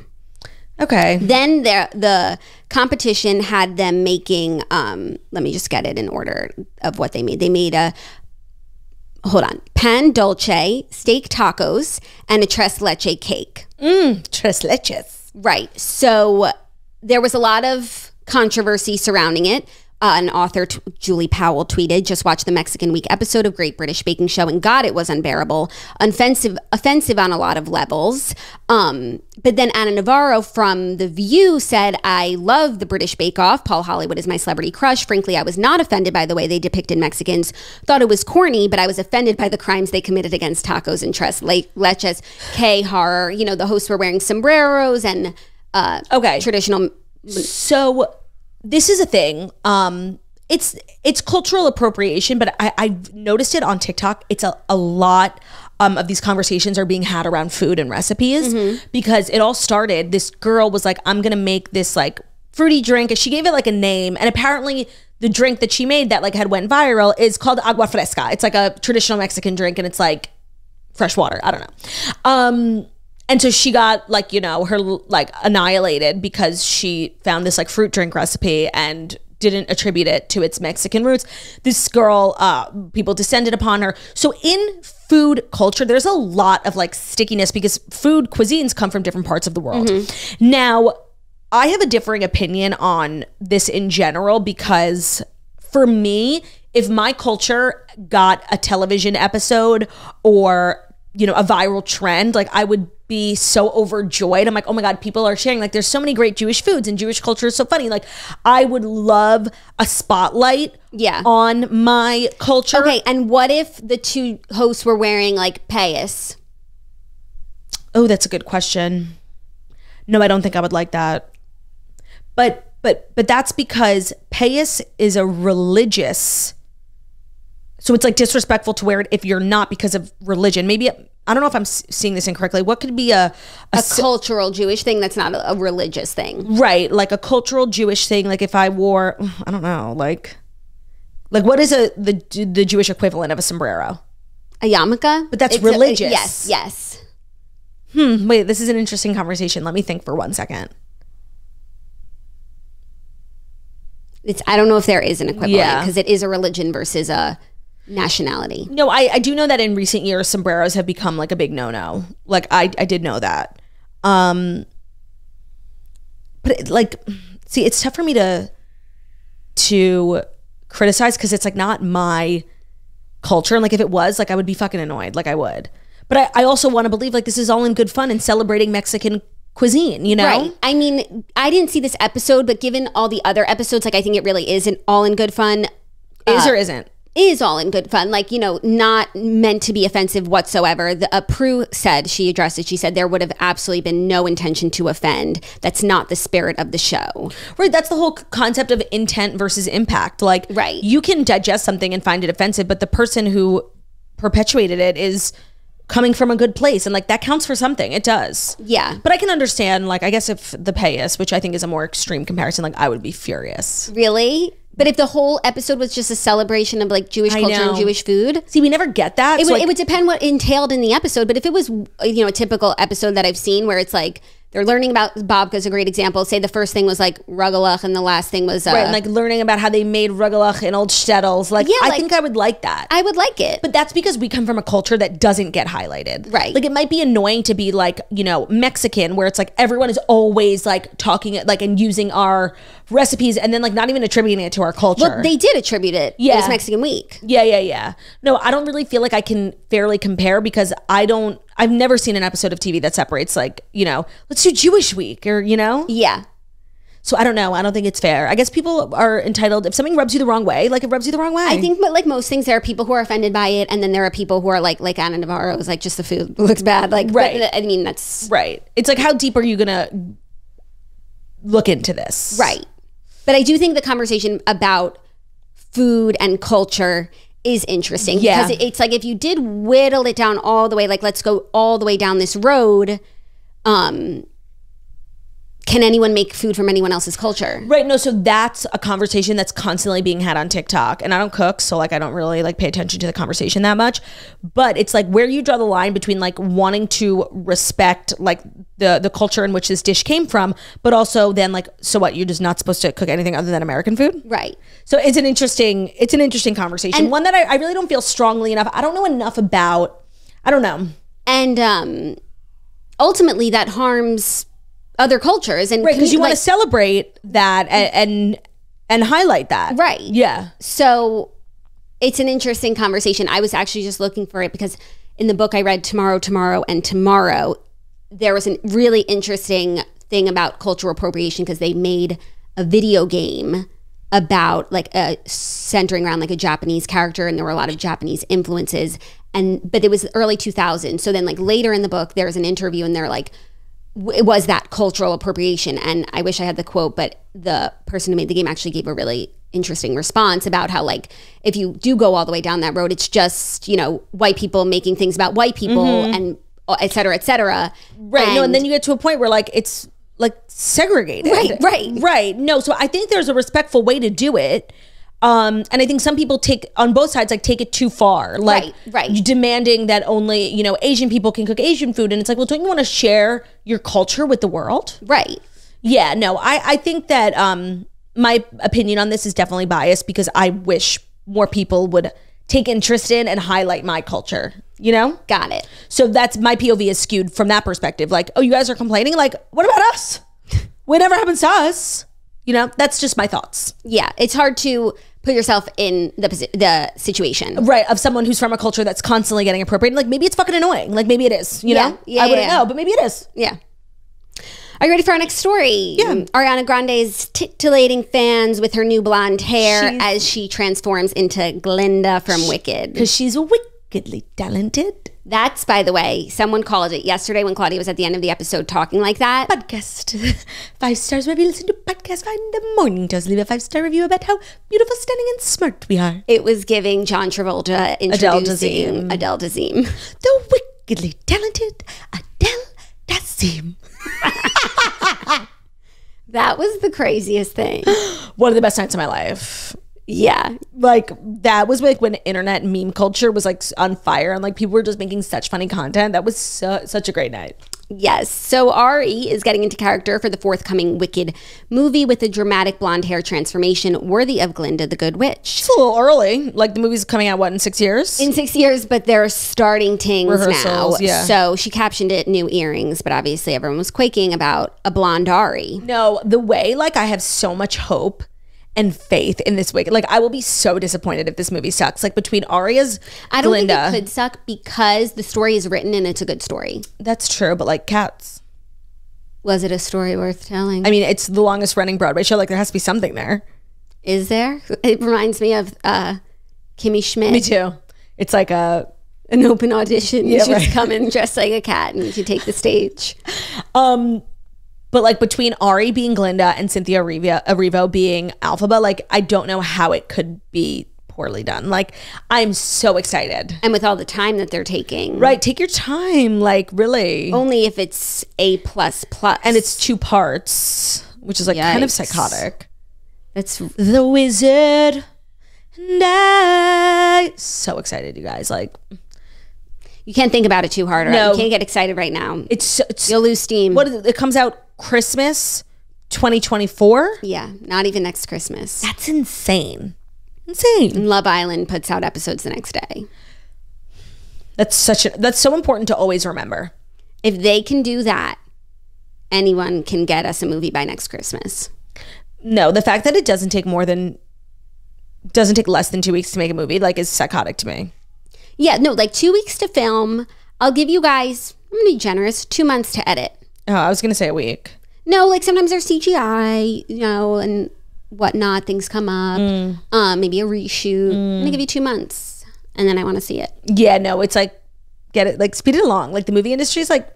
S1: Okay.
S2: Then the competition had them making, let me just get it in order of what they made. They made pan dulce, steak tacos, and a tres leche cake.
S1: Tres leches.
S2: Right. So there was a lot of controversy surrounding it. An author, Julie Powell, tweeted, just watched the Mexican Week episode of Great British Baking Show, and God, it was unbearable. Offensive on a lot of levels. But then Anna Navarro from The View said, I love the British Bake Off. Paul Hollywood is my celebrity crush. Frankly, I was not offended by the way they depicted Mexicans. Thought it was corny, but I was offended by the crimes they committed against tacos and tres leches. K-horror. You know, the hosts were wearing sombreros and traditional.
S1: So this is a thing. It's cultural appropriation, but I've noticed it on TikTok. It's a lot of these conversations are being had around food and recipes because it all started. This girl was like, I'm gonna make this like fruity drink, and she gave it like a name, and apparently the drink that she made that like had went viral is called agua fresca. It's like a traditional Mexican drink, and it's like fresh water. I don't know. And so she got like, you know, her like annihilated because she found this like fruit drink recipe and didn't attribute it to its Mexican roots. This girl, people descended upon her. So in food culture, there's a lot of like stickiness because food cuisines come from different parts of the world. Now, I have a differing opinion on this in general because for me, if my culture got a television episode or, you know, a viral trend, like I would be so overjoyed. I'm like, oh my God, people are sharing. Like, there's so many great Jewish foods and Jewish culture is so funny. Like, I would love a spotlight on my culture.
S2: Okay, and what if the two hosts were wearing like payas?
S1: Oh, that's a good question. No, I don't think I would like that. But that's because payas is a religious, so it's like disrespectful to wear it if you're not because of religion. Maybe, I don't know if I'm seeing this incorrectly. What could be a
S2: cultural Jewish thing that's not a religious thing?
S1: Right, like a cultural Jewish thing. Like if I wore, I don't know, like what is the Jewish equivalent of a sombrero?
S2: A yarmulke?
S1: But that's religious.
S2: Yes.
S1: Wait, this is an interesting conversation. Let me think for 1 second.
S2: I don't know if there is an equivalent because it is a religion versus a nationality.
S1: No, I do know that in recent years, sombreros have become like a big no-no. Like I did know that. But see, it's tough for me to criticize because it's like not my culture. And like if it was, like I would be fucking annoyed. Like I would. But I also want to believe like this is all in good fun and celebrating Mexican cuisine, you know?
S2: Right. I mean, I didn't see this episode, but given all the other episodes, like I think it really is an all in good fun.
S1: Is or isn't?
S2: Is all in good fun. Like, you know, not meant to be offensive whatsoever. Prue said, she addressed it, she said there would have absolutely been no intention to offend. That's not the spirit of the show.
S1: Right. That's the whole concept of intent versus impact. Like,
S2: right.
S1: You can digest something and find it offensive, but the person who perpetuated it is coming from a good place, and like that counts for something. It does.
S2: Yeah.
S1: But I can understand, like, I guess if the payas, which I think is a more extreme comparison, like I would be furious.
S2: Really? But if the whole episode was just a celebration of like Jewish culture and Jewish food,
S1: see, we never get that.
S2: It would depend what entailed in the episode. But if it was, you know, a typical episode that I've seen where it's like they're learning about, Babka's a great example. Say the first thing was like rugelach and the last thing was
S1: right, and like learning about how they made rugelach in old shtetls. Like, yeah, I think I would like that.
S2: I would like it.
S1: But that's because we come from a culture that doesn't get highlighted.
S2: Right.
S1: Like it might be annoying to be like, you know, Mexican, where it's like everyone is always like talking like and using our recipes and then like not even attributing it to our culture.
S2: Well, they did attribute it. Yeah. It was Mexican Week.
S1: Yeah. No, I don't really feel like I can fairly compare because I've never seen an episode of TV that separates like, you know, let's do Jewish Week or, you know?
S2: Yeah.
S1: So I don't know. I don't think it's fair. I guess people are entitled, if something rubs you the wrong way, like it rubs you the wrong way.
S2: I think, but like most things, there are people who are offended by it. And then there are people who are like Anna Navarro was like, just the food looks bad. Like,
S1: right.
S2: But, I mean, that's
S1: right. It's like, how deep are you going to look into this?
S2: Right. But I do think the conversation about food and culture is interesting because it's like if you did whittle it down all the way, like let's go all the way down this road, can anyone make food from anyone else's culture?
S1: Right. No, so that's a conversation that's constantly being had on TikTok. And I don't cook, so like I don't really like pay attention to the conversation that much. But it's like where you draw the line between like wanting to respect like the culture in which this dish came from, but also then like, so what, you're just not supposed to cook anything other than American food?
S2: Right.
S1: So it's an interesting conversation. And one that I really don't feel strongly enough. I don't know enough about. I don't know.
S2: And ultimately that harms other cultures, and
S1: right, because you want to celebrate that and highlight that,
S2: right?
S1: Yeah.
S2: So it's an interesting conversation. I was actually just looking for it because in the book I read Tomorrow, there was a really interesting thing about cultural appropriation because they made a video game about like centering around like a Japanese character, and there were a lot of Japanese influences, but it was early 2000s. So then like later in the book there's an interview and they're like, it was that cultural appropriation. And I wish I had the quote, but the person who made the game actually gave a really interesting response about how like if you do go all the way down that road, it's just, you know, white people making things about white people and et cetera, et cetera.
S1: Right. No, and then you get to a point where like it's like segregated. Right. No, so I think there's a respectful way to do it. And I think some people take on both sides, like take it too far, like demanding that only, you know, Asian people can cook Asian food. And it's like, well, don't you want to share your culture with the world?
S2: Right.
S1: Yeah, no, I think that my opinion on this is definitely biased because I wish more people would take interest in and highlight my culture, you know?
S2: Got it.
S1: So that's my POV is skewed from that perspective. Like, oh, you guys are complaining? Like, what about us? Whatever happens to us? You know, that's just my thoughts.
S2: Yeah, it's hard to put yourself in the situation.
S1: Right, of someone who's from a culture that's constantly getting appropriated. Like, maybe it's fucking annoying. Like, maybe it is, you know? I wouldn't know, but maybe it is.
S2: Yeah. Are you ready for our next story?
S1: Yeah.
S2: Ariana Grande is titillating fans with her new blonde hair as she transforms into Glinda from Wicked.
S1: Because she's wickedly talented.
S2: That's, by the way, someone called it yesterday when Claudia was at the end of the episode talking like that.
S1: Podcast. 5 stars wherever you listen to podcasts. Find the morning toast. Leave a 5-star review about how beautiful, stunning, and smart we are.
S2: It was giving John Travolta introducing Adele Dazeem.
S1: The wickedly talented Adele Dazeem.
S2: That was the craziest thing.
S1: One of the best nights of my life.
S2: Yeah.
S1: Like, that was like when internet meme culture was like on fire and like people were just making such funny content. That was such a great night.
S2: Yes. So Ari is getting into character for the forthcoming Wicked movie with a dramatic blonde hair transformation worthy of Glinda the Good Witch.
S1: It's a little early. Like, the movie's coming out, what, in 6 years?
S2: In 6 years, but they're starting things
S1: Rehearsals,
S2: now.
S1: yeah.
S2: So she captioned it new earrings, but obviously everyone was quaking about a blonde Ari.
S1: No, the way, like, I have so much hope and faith in this Wicked. Like, I will be so disappointed if this movie sucks. Like, between Aria's
S2: I don't
S1: Glinda,
S2: think it could suck because the story is written and it's a good story.
S1: That's true, but like, Cats.
S2: Was it a story worth telling?
S1: I mean, it's the longest running Broadway show. Like, there has to be something there.
S2: Is there? It reminds me of Kimmy Schmidt.
S1: Me too. It's like an
S2: open audition.
S1: Yeah,
S2: You just
S1: right.
S2: come in dressed like a cat and you take the stage.
S1: But like, between Ari being Glinda and Cynthia Erivo being Alphaba, like, I don't know how it could be poorly done. Like, I'm so excited.
S2: And with all the time that they're taking.
S1: Right, take your time. Like, really.
S2: Only if it's A++.
S1: And it's 2 parts, which is like kind of
S2: Yikes.
S1: psychotic.
S2: That's
S1: The Wizard and I. So excited, you guys. Like,
S2: you can't think about it too hard.
S1: No.
S2: You can't get excited right now.
S1: it's
S2: You'll lose steam.
S1: what is it? It comes out Christmas 2024.
S2: Yeah, not even next Christmas.
S1: That's insane. Insane.
S2: Love Island puts out episodes the next day.
S1: That's so important to always remember.
S2: If they can do that, anyone can get us a movie by next Christmas.
S1: No, the fact that it doesn't take less than 2 weeks to make a movie, like, is psychotic to me.
S2: Yeah, no, like 2 weeks to film. I'll give you guys, I'm gonna be generous, 2 months to edit.
S1: Oh, I was gonna say a week.
S2: No, like sometimes there's CGI, you know, and whatnot. Things come up. Maybe a reshoot. I'm gonna give you 2 months, and then I want to see it.
S1: Yeah, no, it's like, get it, like, speed it along. Like, the movie industry is like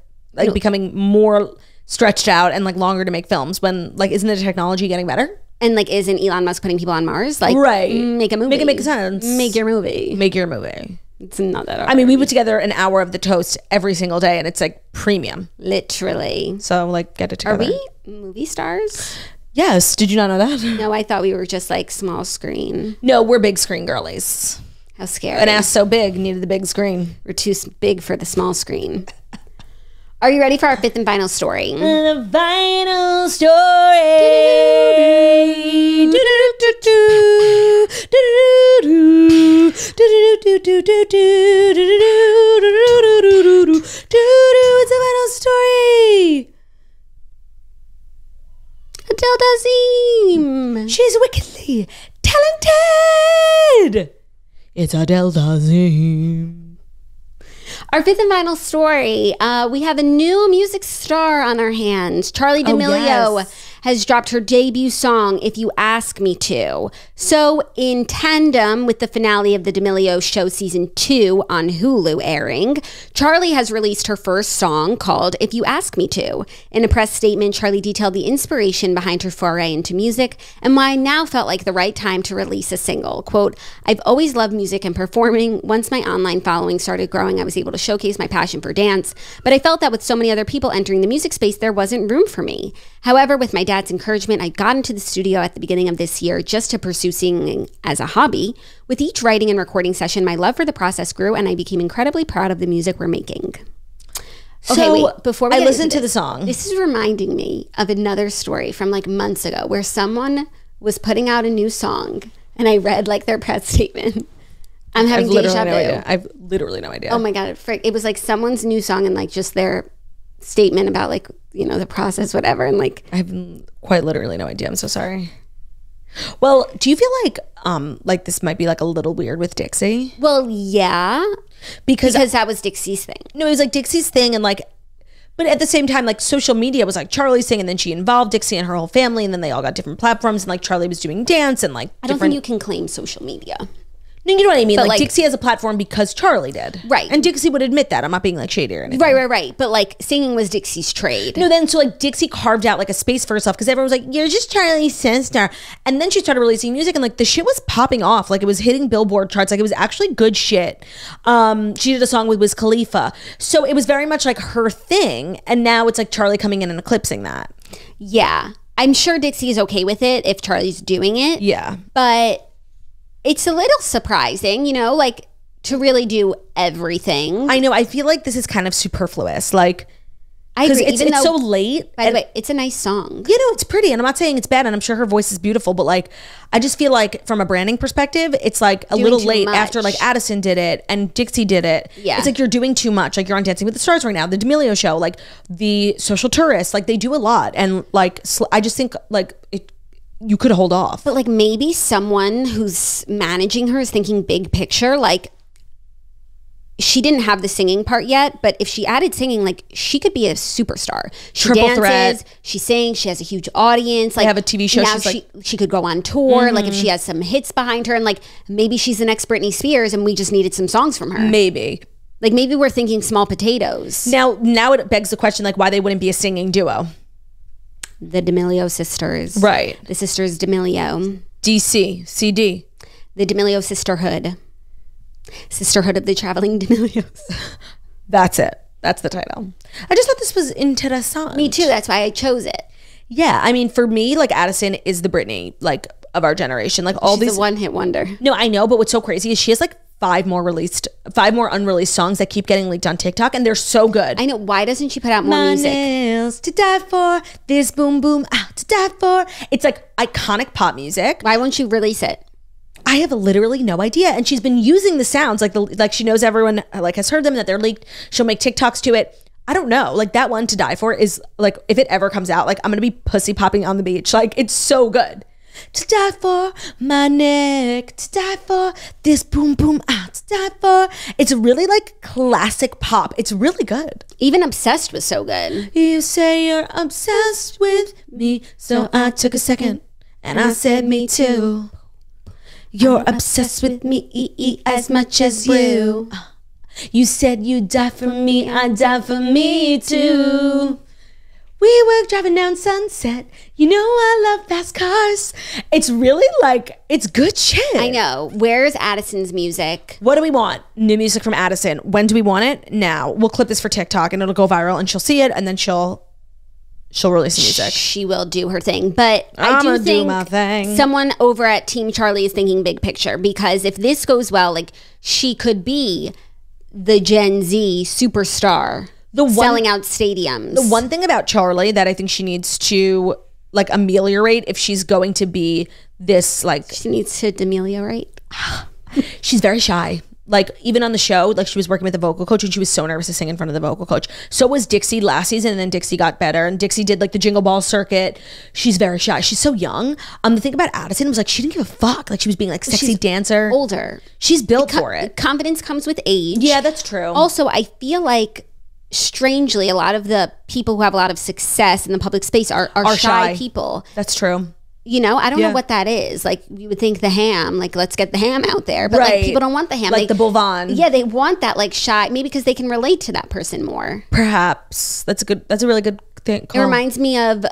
S1: becoming more stretched out and like longer to make films. When, like, isn't the technology getting better?
S2: And like, isn't Elon Musk putting people on Mars? Like,
S1: Right.
S2: make a movie.
S1: Make it make sense.
S2: Make your movie.
S1: Make your movie.
S2: It's not that hard.
S1: I mean, we put together an hour of the toast every single day, and it's like premium.
S2: Literally.
S1: So, like, get it
S2: Are
S1: together.
S2: we movie stars?
S1: Yes. Did you not know that?
S2: No, I thought we were just like small screen.
S1: No, we're big screen girlies.
S2: How scary.
S1: An ass so big needed the big screen.
S2: We're too big for the small screen. Are you ready for our 5th and final story?
S1: The final story. It's the final story.
S2: Adele Dazeem.
S1: She's wickedly talented. It's Adele Dazeem.
S2: Our 5th and final story. We have a new music star on our hands. Charli D'Amelio
S1: yes.
S2: has dropped her debut song, If You Ask Me To. So, in tandem with the finale of the D'Amelio Show Season 2 on Hulu airing, Charli has released her first song called If You Ask Me To. In a press statement, Charli detailed the inspiration behind her foray into music and why now felt like the right time to release a single. Quote, I've always loved music and performing. Once my online following started growing, I was able to showcase my passion for dance, but I felt that with so many other people entering the music space, there wasn't room for me. However, with my dad's encouragement, I got into the studio at the beginning of this year just to pursue singing as a hobby. With each writing and recording session, my love for the process grew and I became incredibly proud of the music we're making. Okay, wait, before we
S1: I
S2: get
S1: listened
S2: into
S1: to the song.
S2: This is reminding me of another story from like months ago where someone was putting out a new song and I read like their press statement. I'm having deja vu.
S1: I've literally no idea.
S2: Oh my God. It was like someone's new song and like just their statement about like, you know, the process, whatever. And like,
S1: I have quite literally no idea. I'm so sorry. Well, do you feel like this might be like a little weird with Dixie?
S2: Well, yeah,
S1: Because
S2: that was Dixie's thing.
S1: no, it was like Dixie's thing, and like, but at the same time, like social media was like Charli's thing, and then she involved Dixie and her whole family, and then they all got different platforms, and like Charli was doing dance and like
S2: I don't think you can claim social media.
S1: No, you know what I mean?
S2: But,
S1: Like
S2: like-
S1: Dixie has a platform because Charli did.
S2: Right.
S1: And Dixie would admit that. I'm not being like shady or anything.
S2: Right. But like singing was Dixie's trade.
S1: No, then so like Dixie carved out like a space for herself because everyone was like, you're just Charli's sister. And then she started releasing music and like the shit was popping off. Like it was hitting Billboard charts. Like it was actually good shit. She did a song with Wiz Khalifa. So it was very much like her thing. And now it's like Charli coming in and eclipsing that.
S2: Yeah. I'm sure Dixie is okay with it if Charli's doing it.
S1: Yeah.
S2: But it's a little surprising, you know, like to really do everything.
S1: I know. I feel like this is kind of superfluous. Like,
S2: I
S1: because
S2: agree.
S1: it's so late.
S2: By the way, it's a nice song.
S1: You know, it's pretty, and I'm not saying it's bad, and I'm sure her voice is beautiful, but like, I just feel like from a branding perspective, it's like a little
S2: too
S1: late
S2: much.
S1: after like Addison did it and Dixie did it.
S2: Yeah.
S1: It's like you're doing too much. Like you're on Dancing with the Stars right now, the D'Amelio show, like the Social Tourist, like they do a lot, and like I just think like you could hold off.
S2: But like maybe someone who's managing her is thinking big picture, like she didn't have the singing part yet, but if she added singing, like she could be a superstar. She
S1: Triple
S2: dances,
S1: threat.
S2: She sings, she has a huge audience. Like
S1: have a TV show,
S2: now
S1: she's
S2: she could go on tour. Like if she has some hits behind her, and like maybe she's the next Britney Spears, and we just needed some songs from her.
S1: Maybe.
S2: Like maybe we're thinking small potatoes.
S1: Now it begs the question like why they wouldn't be a singing duo.
S2: The D'Amelio sisters,
S1: Right.
S2: The sisters D'Amelio,
S1: DC, CD.
S2: the D'Amelio sisterhood of the traveling D'Amelios.
S1: That's it. That's the title. I just thought this was interessant.
S2: Me too. That's why I chose it.
S1: Yeah, I mean, for me, like Addison is the Britney like of our generation. Like all
S2: She's
S1: these.
S2: a one-hit wonder.
S1: No, I know, but what's so crazy is she has like five more unreleased songs that keep getting leaked on TikTok, and they're so good.
S2: I know. Why doesn't she put out more
S1: My
S2: music?
S1: nails to die for, this boom boom out to die for. It's like iconic pop music.
S2: Why won't you release it?
S1: I have literally no idea, and she's been using the sounds like she knows everyone like has heard them and that they're leaked. She'll make TikToks to it. I don't know. Like that one to die for is like if it ever comes out, like I'm gonna be pussy popping on the beach. Like it's so good. To die for, my neck, to die for, this boom boom out to die for. It's really like classic pop. It's really good.
S2: Even Obsessed was so good.
S1: You say you're obsessed with me, so I took a second and I said me too. You're obsessed with me as much as you. You said you'd die for me, I'd die for me too. We were driving down Sunset. You know I love fast cars. It's really like, it's good shit.
S2: I know. Where's Addison's music?
S1: What do we want? New music from Addison. When do we want it? Now. We'll clip this for TikTok and it'll go viral and she'll see it and then she'll release the music.
S2: She will do her thing. But I
S1: I'ma
S2: do
S1: do
S2: think
S1: my thing.
S2: someone over at Team Charli is thinking big picture, because if this goes well, like she could be the Gen Z superstar. Selling out stadiums.
S1: The one thing about Charli that I think she needs to like ameliorate if she's going to be this like
S2: She needs to demeliorate.
S1: she's very shy. Like even on the show, like she was working with a vocal coach and she was so nervous to sing in front of the vocal coach. So was Dixie last season, and then Dixie got better and Dixie did like the Jingle Ball circuit. She's very shy. She's so young. The thing about Addison was like she didn't give a fuck. Like she was being like sexy dancer.
S2: Older.
S1: She's built for it.
S2: Confidence comes with age.
S1: Yeah, that's true.
S2: Also, I feel like strangely a lot of the people who have a lot of success in the public space are shy people.
S1: That's true.
S2: You know, I don't know what that is. Like you would think the ham, like let's get the ham out there. But like people don't want the ham.
S1: Like the Boulevard.
S2: Yeah, they want that like shy, maybe because they can relate to that person more.
S1: Perhaps. That's a really good thing.
S2: It reminds me of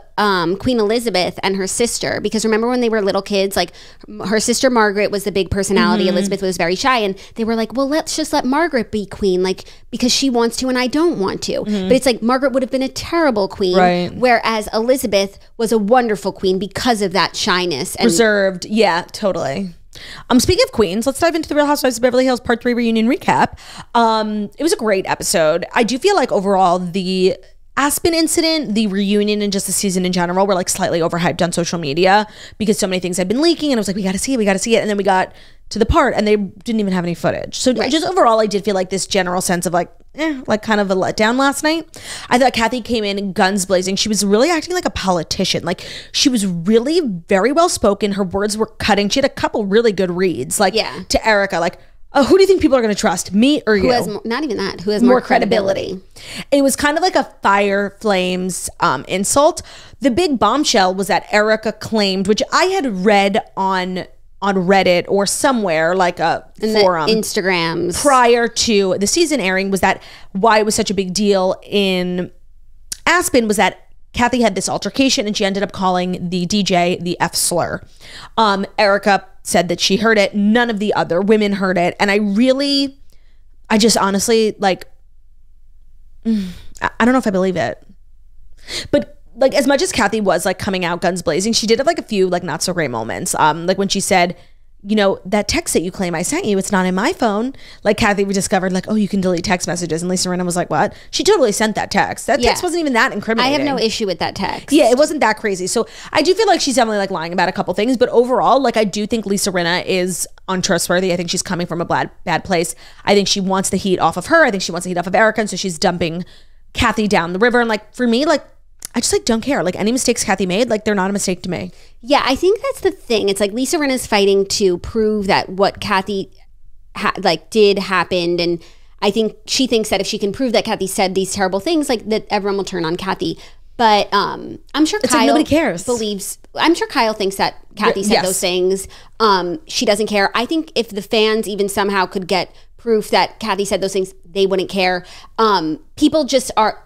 S2: Queen Elizabeth and her sister, because remember when they were little kids, like her sister Margaret was the big personality, Elizabeth was very shy, and they were like, well, let's just let Margaret be queen, like because she wants to and I don't want to. But it's like Margaret would have been a terrible queen,
S1: right,
S2: whereas Elizabeth was a wonderful queen because of that shyness and
S1: reserved. Yeah, totally. Speaking of queens, let's dive into the Real Housewives of Beverly Hills Part 3 reunion recap. It was a great episode. I do feel like overall the Aspen incident, the reunion, and just the season in general were like slightly overhyped on social media because so many things had been leaking and I was like, we gotta see it. And then we got to the part, and they didn't even have any footage. So just overall, I did feel like this general sense of like kind of a letdown last night. I thought Kathy came in guns blazing. She was really acting like a politician. Like, she was really very well spoken. Her words were cutting. She had a couple really good reads, like to Erica, like, oh, who do you think people are going to trust, me or you?
S2: Who has not even that? Who has more credibility?
S1: It was kind of like a fire flames insult. The big bombshell was that Erica claimed, which I had read on Reddit or somewhere, like a forum,
S2: Instagrams,
S1: prior to the season airing, was that why it was such a big deal in Aspen was that Kathy had this altercation and she ended up calling the DJ the F slur. Erica said that she heard it. None of the other women heard it. And I just honestly, like, I don't know if I believe it. But like, as much as Kathy was like coming out guns blazing, she did have like a few like not so great moments. Like when she said, you know, that text that you claim I sent you, it's not in my phone. Like, Kathy discovered like, oh, you can delete text messages. And Lisa Rinna was like, what? She totally sent that text. That text wasn't even that incriminating.
S2: I have no issue with that text.
S1: Yeah, it wasn't that crazy. So I do feel like she's definitely like lying about a couple things. But overall, like, I do think Lisa Rinna is untrustworthy. I think she's coming from a bad place. I think she wants the heat off of her. I think she wants the heat off of Erica. And so she's dumping Kathy down the river. And like, for me, like, I just like don't care. Like, any mistakes Kathy made, like, they're not a mistake to me.
S2: Yeah, I think that's the thing. It's like Lisa Rinna's fighting to prove that what Kathy did happened, and I think she thinks that if she can prove that Kathy said these terrible things, like, that everyone will turn on Kathy. But I'm sure
S1: it's
S2: Kyle
S1: like nobody cares.
S2: I'm sure Kyle thinks that Kathy said those things. She doesn't care. I think if the fans even somehow could get proof that Kathy said those things, they wouldn't care. People just are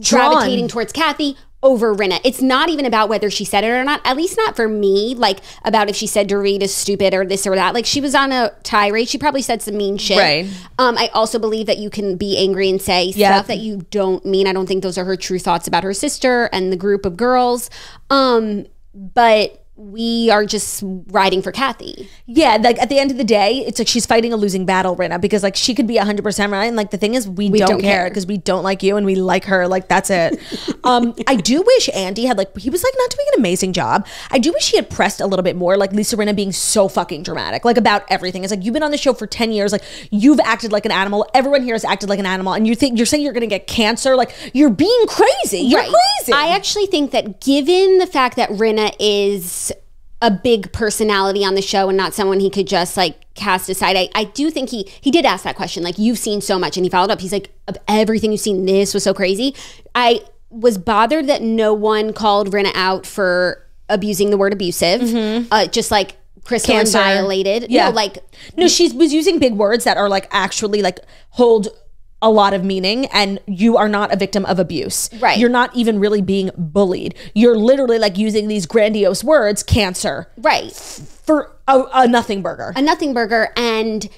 S2: gravitating towards Kathy over Rinna. It's not even about whether she said it or not, at least not for me, like, about if she said Dorit is stupid or this or that. Like, she was on a tirade. She probably said some mean shit.
S1: Right.
S2: I also believe that you can be angry and say stuff that you don't mean. I don't think those are her true thoughts about her sister and the group of girls. But we are just riding for Kathy. Yeah, like, at the end of the day, it's like she's fighting a losing battle, Rinna, because like she could be 100% right, and like the thing is, we don't care because we don't like you and we like her. Like, that's it. I do wish Andy had, like, he was like not doing an amazing job. I do wish he had pressed a little bit more, like Lisa Rinna being so fucking dramatic, like, about everything. It's like, you've been on the show for 10 years, like, you've acted like an animal. Everyone here has acted like an animal, and you're saying you're gonna get cancer. Like, you're being crazy. You're crazy. I actually think that, given the fact that Rinna is a big personality on the show and not someone he could just like cast aside, I do think he did ask that question, like, you've seen so much, and he followed up. He's like, of everything you've seen, this was so crazy. I was bothered that no one called Rinna out for abusing the word abusive. Just like Crystal violated.
S1: Yeah.
S2: No,
S1: she was using big words that are like actually like hold a lot of meaning, and you are not a victim of abuse. Right. You're not even really being bullied. You're literally like using these grandiose words, cancer.
S2: Right.
S1: For a nothing burger.
S2: A nothing burger. And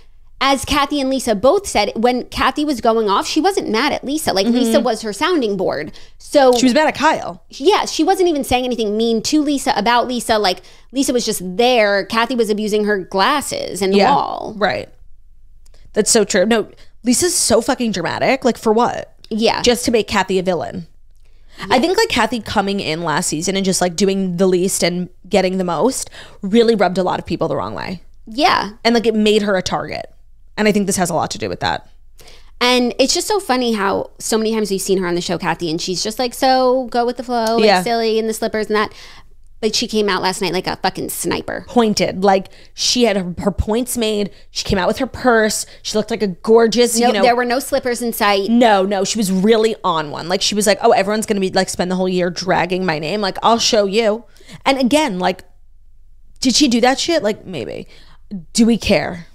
S2: as Kathy and Lisa both said, when Kathy was going off, she wasn't mad at Lisa. Like, Lisa was her sounding board. So
S1: she was mad at Kyle.
S2: Yeah, she wasn't even saying anything mean to Lisa about Lisa. Like, Lisa was just there. Kathy was abusing her glasses and the wall.
S1: Right. That's so true. No, Lisa's so fucking dramatic. Like, for what?
S2: Yeah.
S1: Just to make Kathy a villain. Yeah. I think like Kathy coming in last season and just like doing the least and getting the most really rubbed a lot of people the wrong way.
S2: Yeah.
S1: And like, it made her a target. And I think this has a lot to do with that.
S2: And it's just so funny how so many times we've seen her on the show, Kathy, and she's just like, so go with the flow, like silly in the slippers and that. But she came out last night like a fucking sniper.
S1: Pointed. Like, she had her points made. She came out with her purse. She looked like a gorgeous,
S2: you know. There were no slippers in sight.
S1: No. She was really on one. Like, she was like, oh, everyone's going to be like, spend the whole year dragging my name. Like, I'll show you. And again, like, did she do that shit? Like, maybe. Do we care?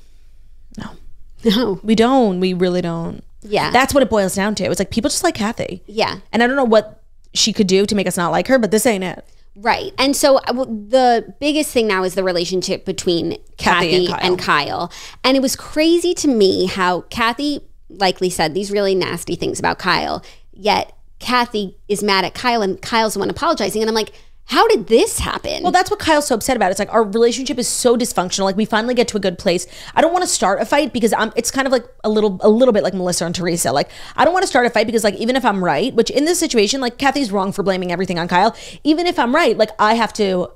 S1: No, we don't. We really don't.
S2: Yeah.
S1: That's what it boils down to. It's like, people just like Kathy.
S2: Yeah.
S1: And I don't know what she could do to make us not like her, but this ain't it.
S2: Right. And so the biggest thing now is the relationship between Kathy and Kyle. And it was crazy to me how Kathy likely said these really nasty things about Kyle, yet Kathy is mad at Kyle and Kyle's the one apologizing. And I'm like, how did this happen?
S1: Well, that's what Kyle's so upset about. It's like, our relationship is so dysfunctional. Like, we finally get to a good place. I don't want to start a fight because it's kind of like a little bit like Melissa and Teresa. Like, I don't want to start a fight because, like, even if I'm right, which in this situation, like, Kathy's wrong for blaming everything on Kyle. Even if I'm right, like, I have to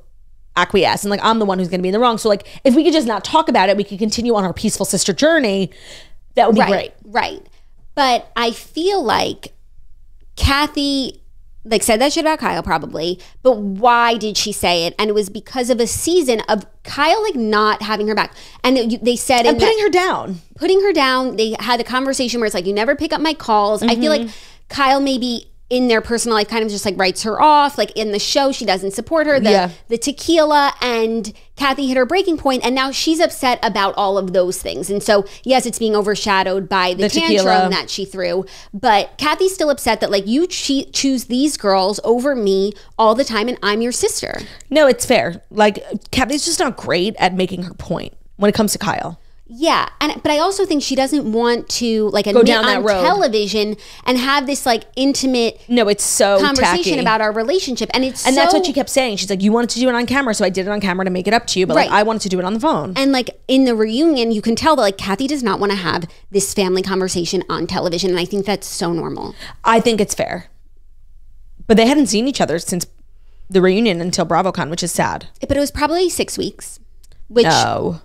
S1: acquiesce and like I'm the one who's going to be in the wrong. So like if we could just not talk about it, we could continue on our peaceful sister journey. That would be great.
S2: Right. But I feel like Kathy like said that shit about Kyle probably, but why did she say it? And it was because of a season of Kyle like not having her back. And they said
S1: and putting her down.
S2: Putting her down. They had a conversation where it's like, you never pick up my calls. I feel like Kyle maybe in their personal life kind of just like writes her off. Like in the show, she doesn't support her. The tequila, and Kathy hit her breaking point, and now she's upset about all of those things. And so yes, it's being overshadowed by the tantrum tequila that she threw, but Kathy's still upset that like you choose these girls over me all the time, and I'm your sister.
S1: No, it's fair. Like Kathy's just not great at making her point when it comes to Kyle.
S2: Yeah, but I also think she doesn't want to like
S1: go down that road
S2: on television and have this like intimate
S1: it's so
S2: conversation
S1: tacky
S2: about our relationship, and
S1: that's what she kept saying. She's like, you wanted to do it on camera, so I did it on camera to make it up to you, but like I wanted to do it on the phone.
S2: And like in the reunion, you can tell that like Kathy does not want to have this family conversation on television, and I think that's so normal.
S1: I think it's fair, but they hadn't seen each other since the reunion until BravoCon, which is sad.
S2: But it was probably 6 weeks. Which
S1: no.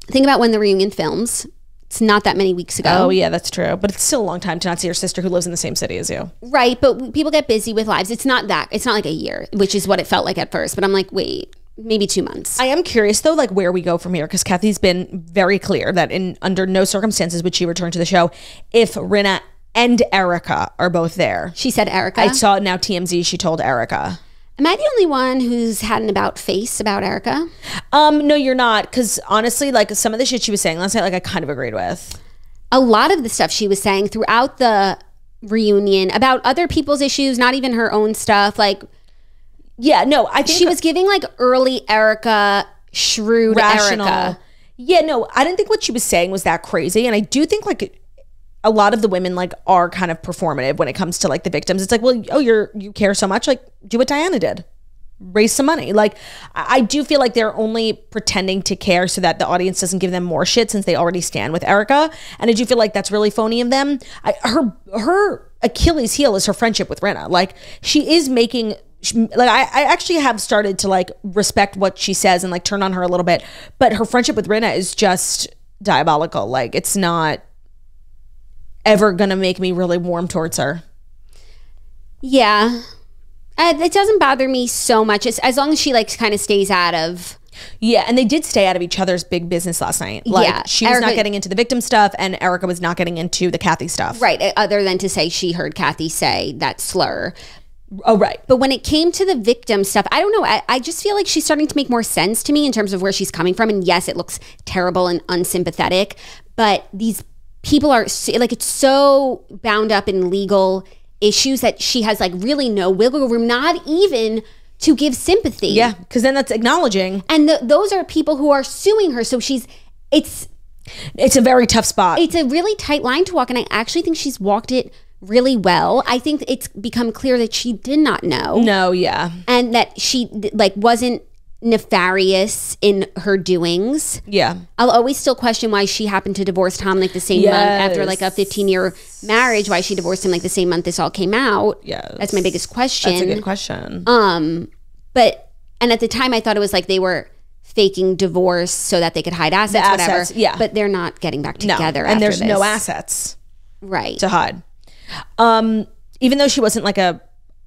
S2: Think about when the reunion films. It's not that many weeks ago.
S1: Oh, yeah, that's true. But it's still a long time to not see your sister who lives in the same city as you.
S2: Right, but people get busy with lives. It's not like a year, which is what it felt like at first. But I'm like, wait, maybe 2 months.
S1: I am curious, though, like where we go from here, because Kathy's been very clear that under no circumstances would she return to the show if Rinna and Erica are both there.
S2: She said Erica?
S1: I saw it now TMZ. She told Erica.
S2: Am I the only one who's had an about face about Erica?
S1: No, you're not. Because honestly, like some of the shit she was saying last night, like I kind of agreed with.
S2: A lot of the stuff she was saying throughout the reunion about other people's issues, not even her own stuff. Like,
S1: yeah, no, I think
S2: she was giving like early Erica, shrewd
S1: rational
S2: Erica.
S1: Yeah, no, I didn't think what she was saying was that crazy. And I do think like a lot of the women like are kind of performative when it comes to like the victims. It's like, well, oh, you care so much, like do what Diana did, raise some money. Like I do feel like they're only pretending to care so that the audience doesn't give them more shit since they already stand with Erica. And I do feel like that's really phony of them. Her Achilles heel is her friendship with Rinna. Like she is making, like I actually have started to like respect what she says and like turn on her a little bit, but her friendship with Rinna is just diabolical. Like it's not ever gonna make me really warm towards her.
S2: Yeah, it doesn't bother me so much as long as she like kind of stays out of.
S1: Yeah, and they did stay out of each other's big business last night. Like
S2: yeah,
S1: she was not getting into the victim stuff, and Erica was not getting into the Kathy stuff.
S2: Right, other than to say she heard Kathy say that slur.
S1: Oh, right.
S2: But when it came to the victim stuff, I don't know. I just feel like she's starting to make more sense to me in terms of where she's coming from. And yes, it looks terrible and unsympathetic, but these people are like, it's so bound up in legal issues that she has like really no wiggle room, not even to give sympathy.
S1: Yeah, because then that's acknowledging.
S2: And those are people who are suing her. So it's
S1: a very tough spot.
S2: It's a really tight line to walk. And I actually think she's walked it really well. I think it's become clear that she did not know.
S1: No, yeah.
S2: And that she like wasn't nefarious in her doings.
S1: Yeah.
S2: I'll always still question why she happened to divorce Tom like the same month after like a 15-year marriage, why she divorced him like the same month this all came out.
S1: Yes.
S2: That's my biggest question.
S1: That's a good question.
S2: But at the time I thought it was like they were faking divorce so that they could hide assets, whatever.
S1: Yeah.
S2: But they're not getting back together
S1: no. And there's
S2: this.
S1: no assets.
S2: Right.
S1: To hide. Even though she wasn't like a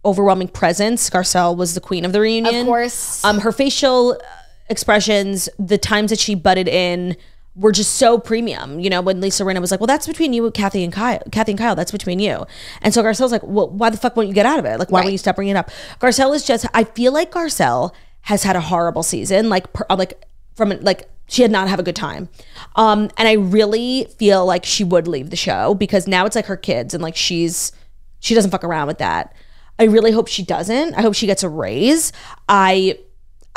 S1: overwhelming presence, Garcelle was the queen of the reunion.
S2: Of course.
S1: Her facial expressions, the times that she butted in were just so premium. You know, when Lisa Rinna was like, well, that's between you, Kathy and Kyle, that's between you. And so Garcelle's like, well, why the fuck won't you get out of it? Like, why won't you stop bringing it up? Garcelle is just, I feel like Garcelle has had a horrible season. She did not have a good time. And I really feel like she would leave the show because now it's like her kids and like she doesn't fuck around with that. I really hope she doesn't. I hope she gets a raise. I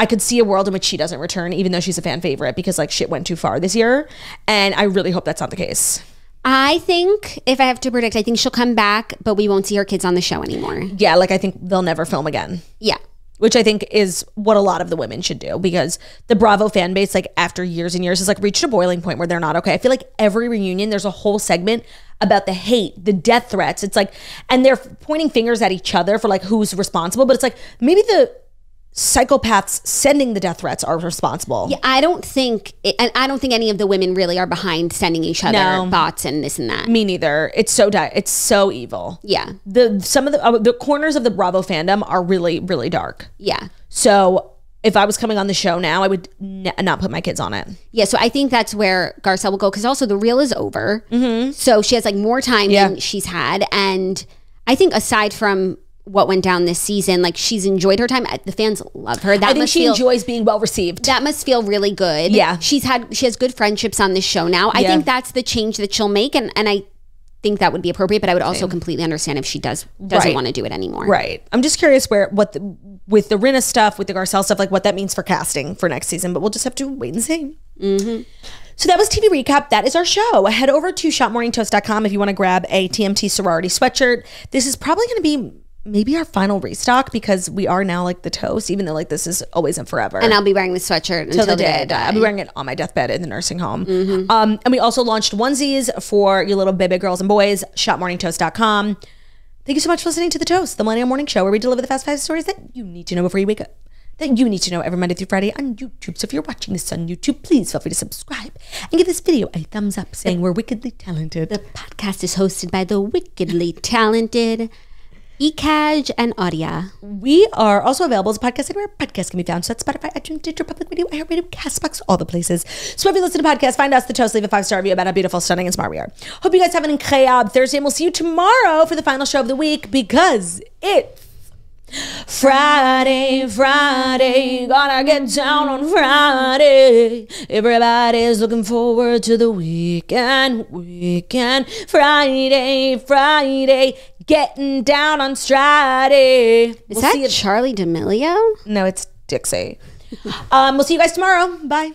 S1: could see a world in which she doesn't return, even though she's a fan favorite, because like shit went too far this year. And I really hope that's not the case.
S2: I think, if I have to predict, I think she'll come back, but we won't see her kids on the show anymore.
S1: Yeah, like I think they'll never film again.
S2: Yeah.
S1: Which I think is what a lot of the women should do, because the Bravo fan base, like after years and years, has like reached a boiling point where they're not okay. I feel like every reunion, there's a whole segment about the hate, the death threats. It's like, and they're pointing fingers at each other for like who's responsible. But it's like, maybe psychopaths sending the death threats are responsible.
S2: Yeah, I don't think any of the women really are behind sending each other bots and this and that.
S1: Me neither. It's so evil.
S2: Yeah.
S1: Some of the corners of the Bravo fandom are really, really dark.
S2: Yeah.
S1: So if I was coming on the show now, I would not put my kids on it.
S2: Yeah, so I think that's where Garcelle will go, because also the reel is over. So she has like more time than she's had. And I think aside from what went down this season, like she's enjoyed her time. The fans love her.
S1: I think she enjoys being well received.
S2: That must feel really good.
S1: Yeah.
S2: She has good friendships on this show now. I think that's the change that she'll make, and I think that would be appropriate, but I would also completely understand if she doesn't want to do it anymore.
S1: Right. I'm just curious with the Rinna stuff, with the Garcelle stuff, like what that means for casting for next season, but we'll just have to wait and see. So that was TV Recap. That is our show. Head over to shopmorningtoast.com if you want to grab a TMT sorority sweatshirt. This is probably going to be maybe our final restock, because we are now like the toast, even though like this is always and forever.
S2: And I'll be wearing the sweatshirt until the day I die.
S1: I'll be wearing it on my deathbed in the nursing home. And we also launched onesies for your little baby girls and boys. Shopmorningtoast.com. Thank you so much for listening to The Toast, the Millennial Morning Show, where we deliver the fast 5 stories that you need to know before you wake up, that you need to know every Monday through Friday on YouTube. So if you're watching this on YouTube, please feel free to subscribe and give this video a thumbs up, saying we're wickedly talented.
S2: The podcast is hosted by the wickedly talented Ekaj and Audia.
S1: We are also available as a podcast anywhere podcasts can be found. So that's Spotify, iTunes, Stitcher, Public Radio, iHeartRadio, CastBox, all the places. So if you listen to podcasts, find us, The Toast, leave a 5-star review about how beautiful, stunning, and smart we are. Hope you guys have an incredible Thursday, and we'll see you tomorrow for the final show of the week, because it's Friday, gonna get down on Friday. Everybody's looking forward to the weekend. Friday, getting down on Friday.
S2: Is that Charli D'Amelio?
S1: No, it's Dixie. We'll see you guys tomorrow. Bye.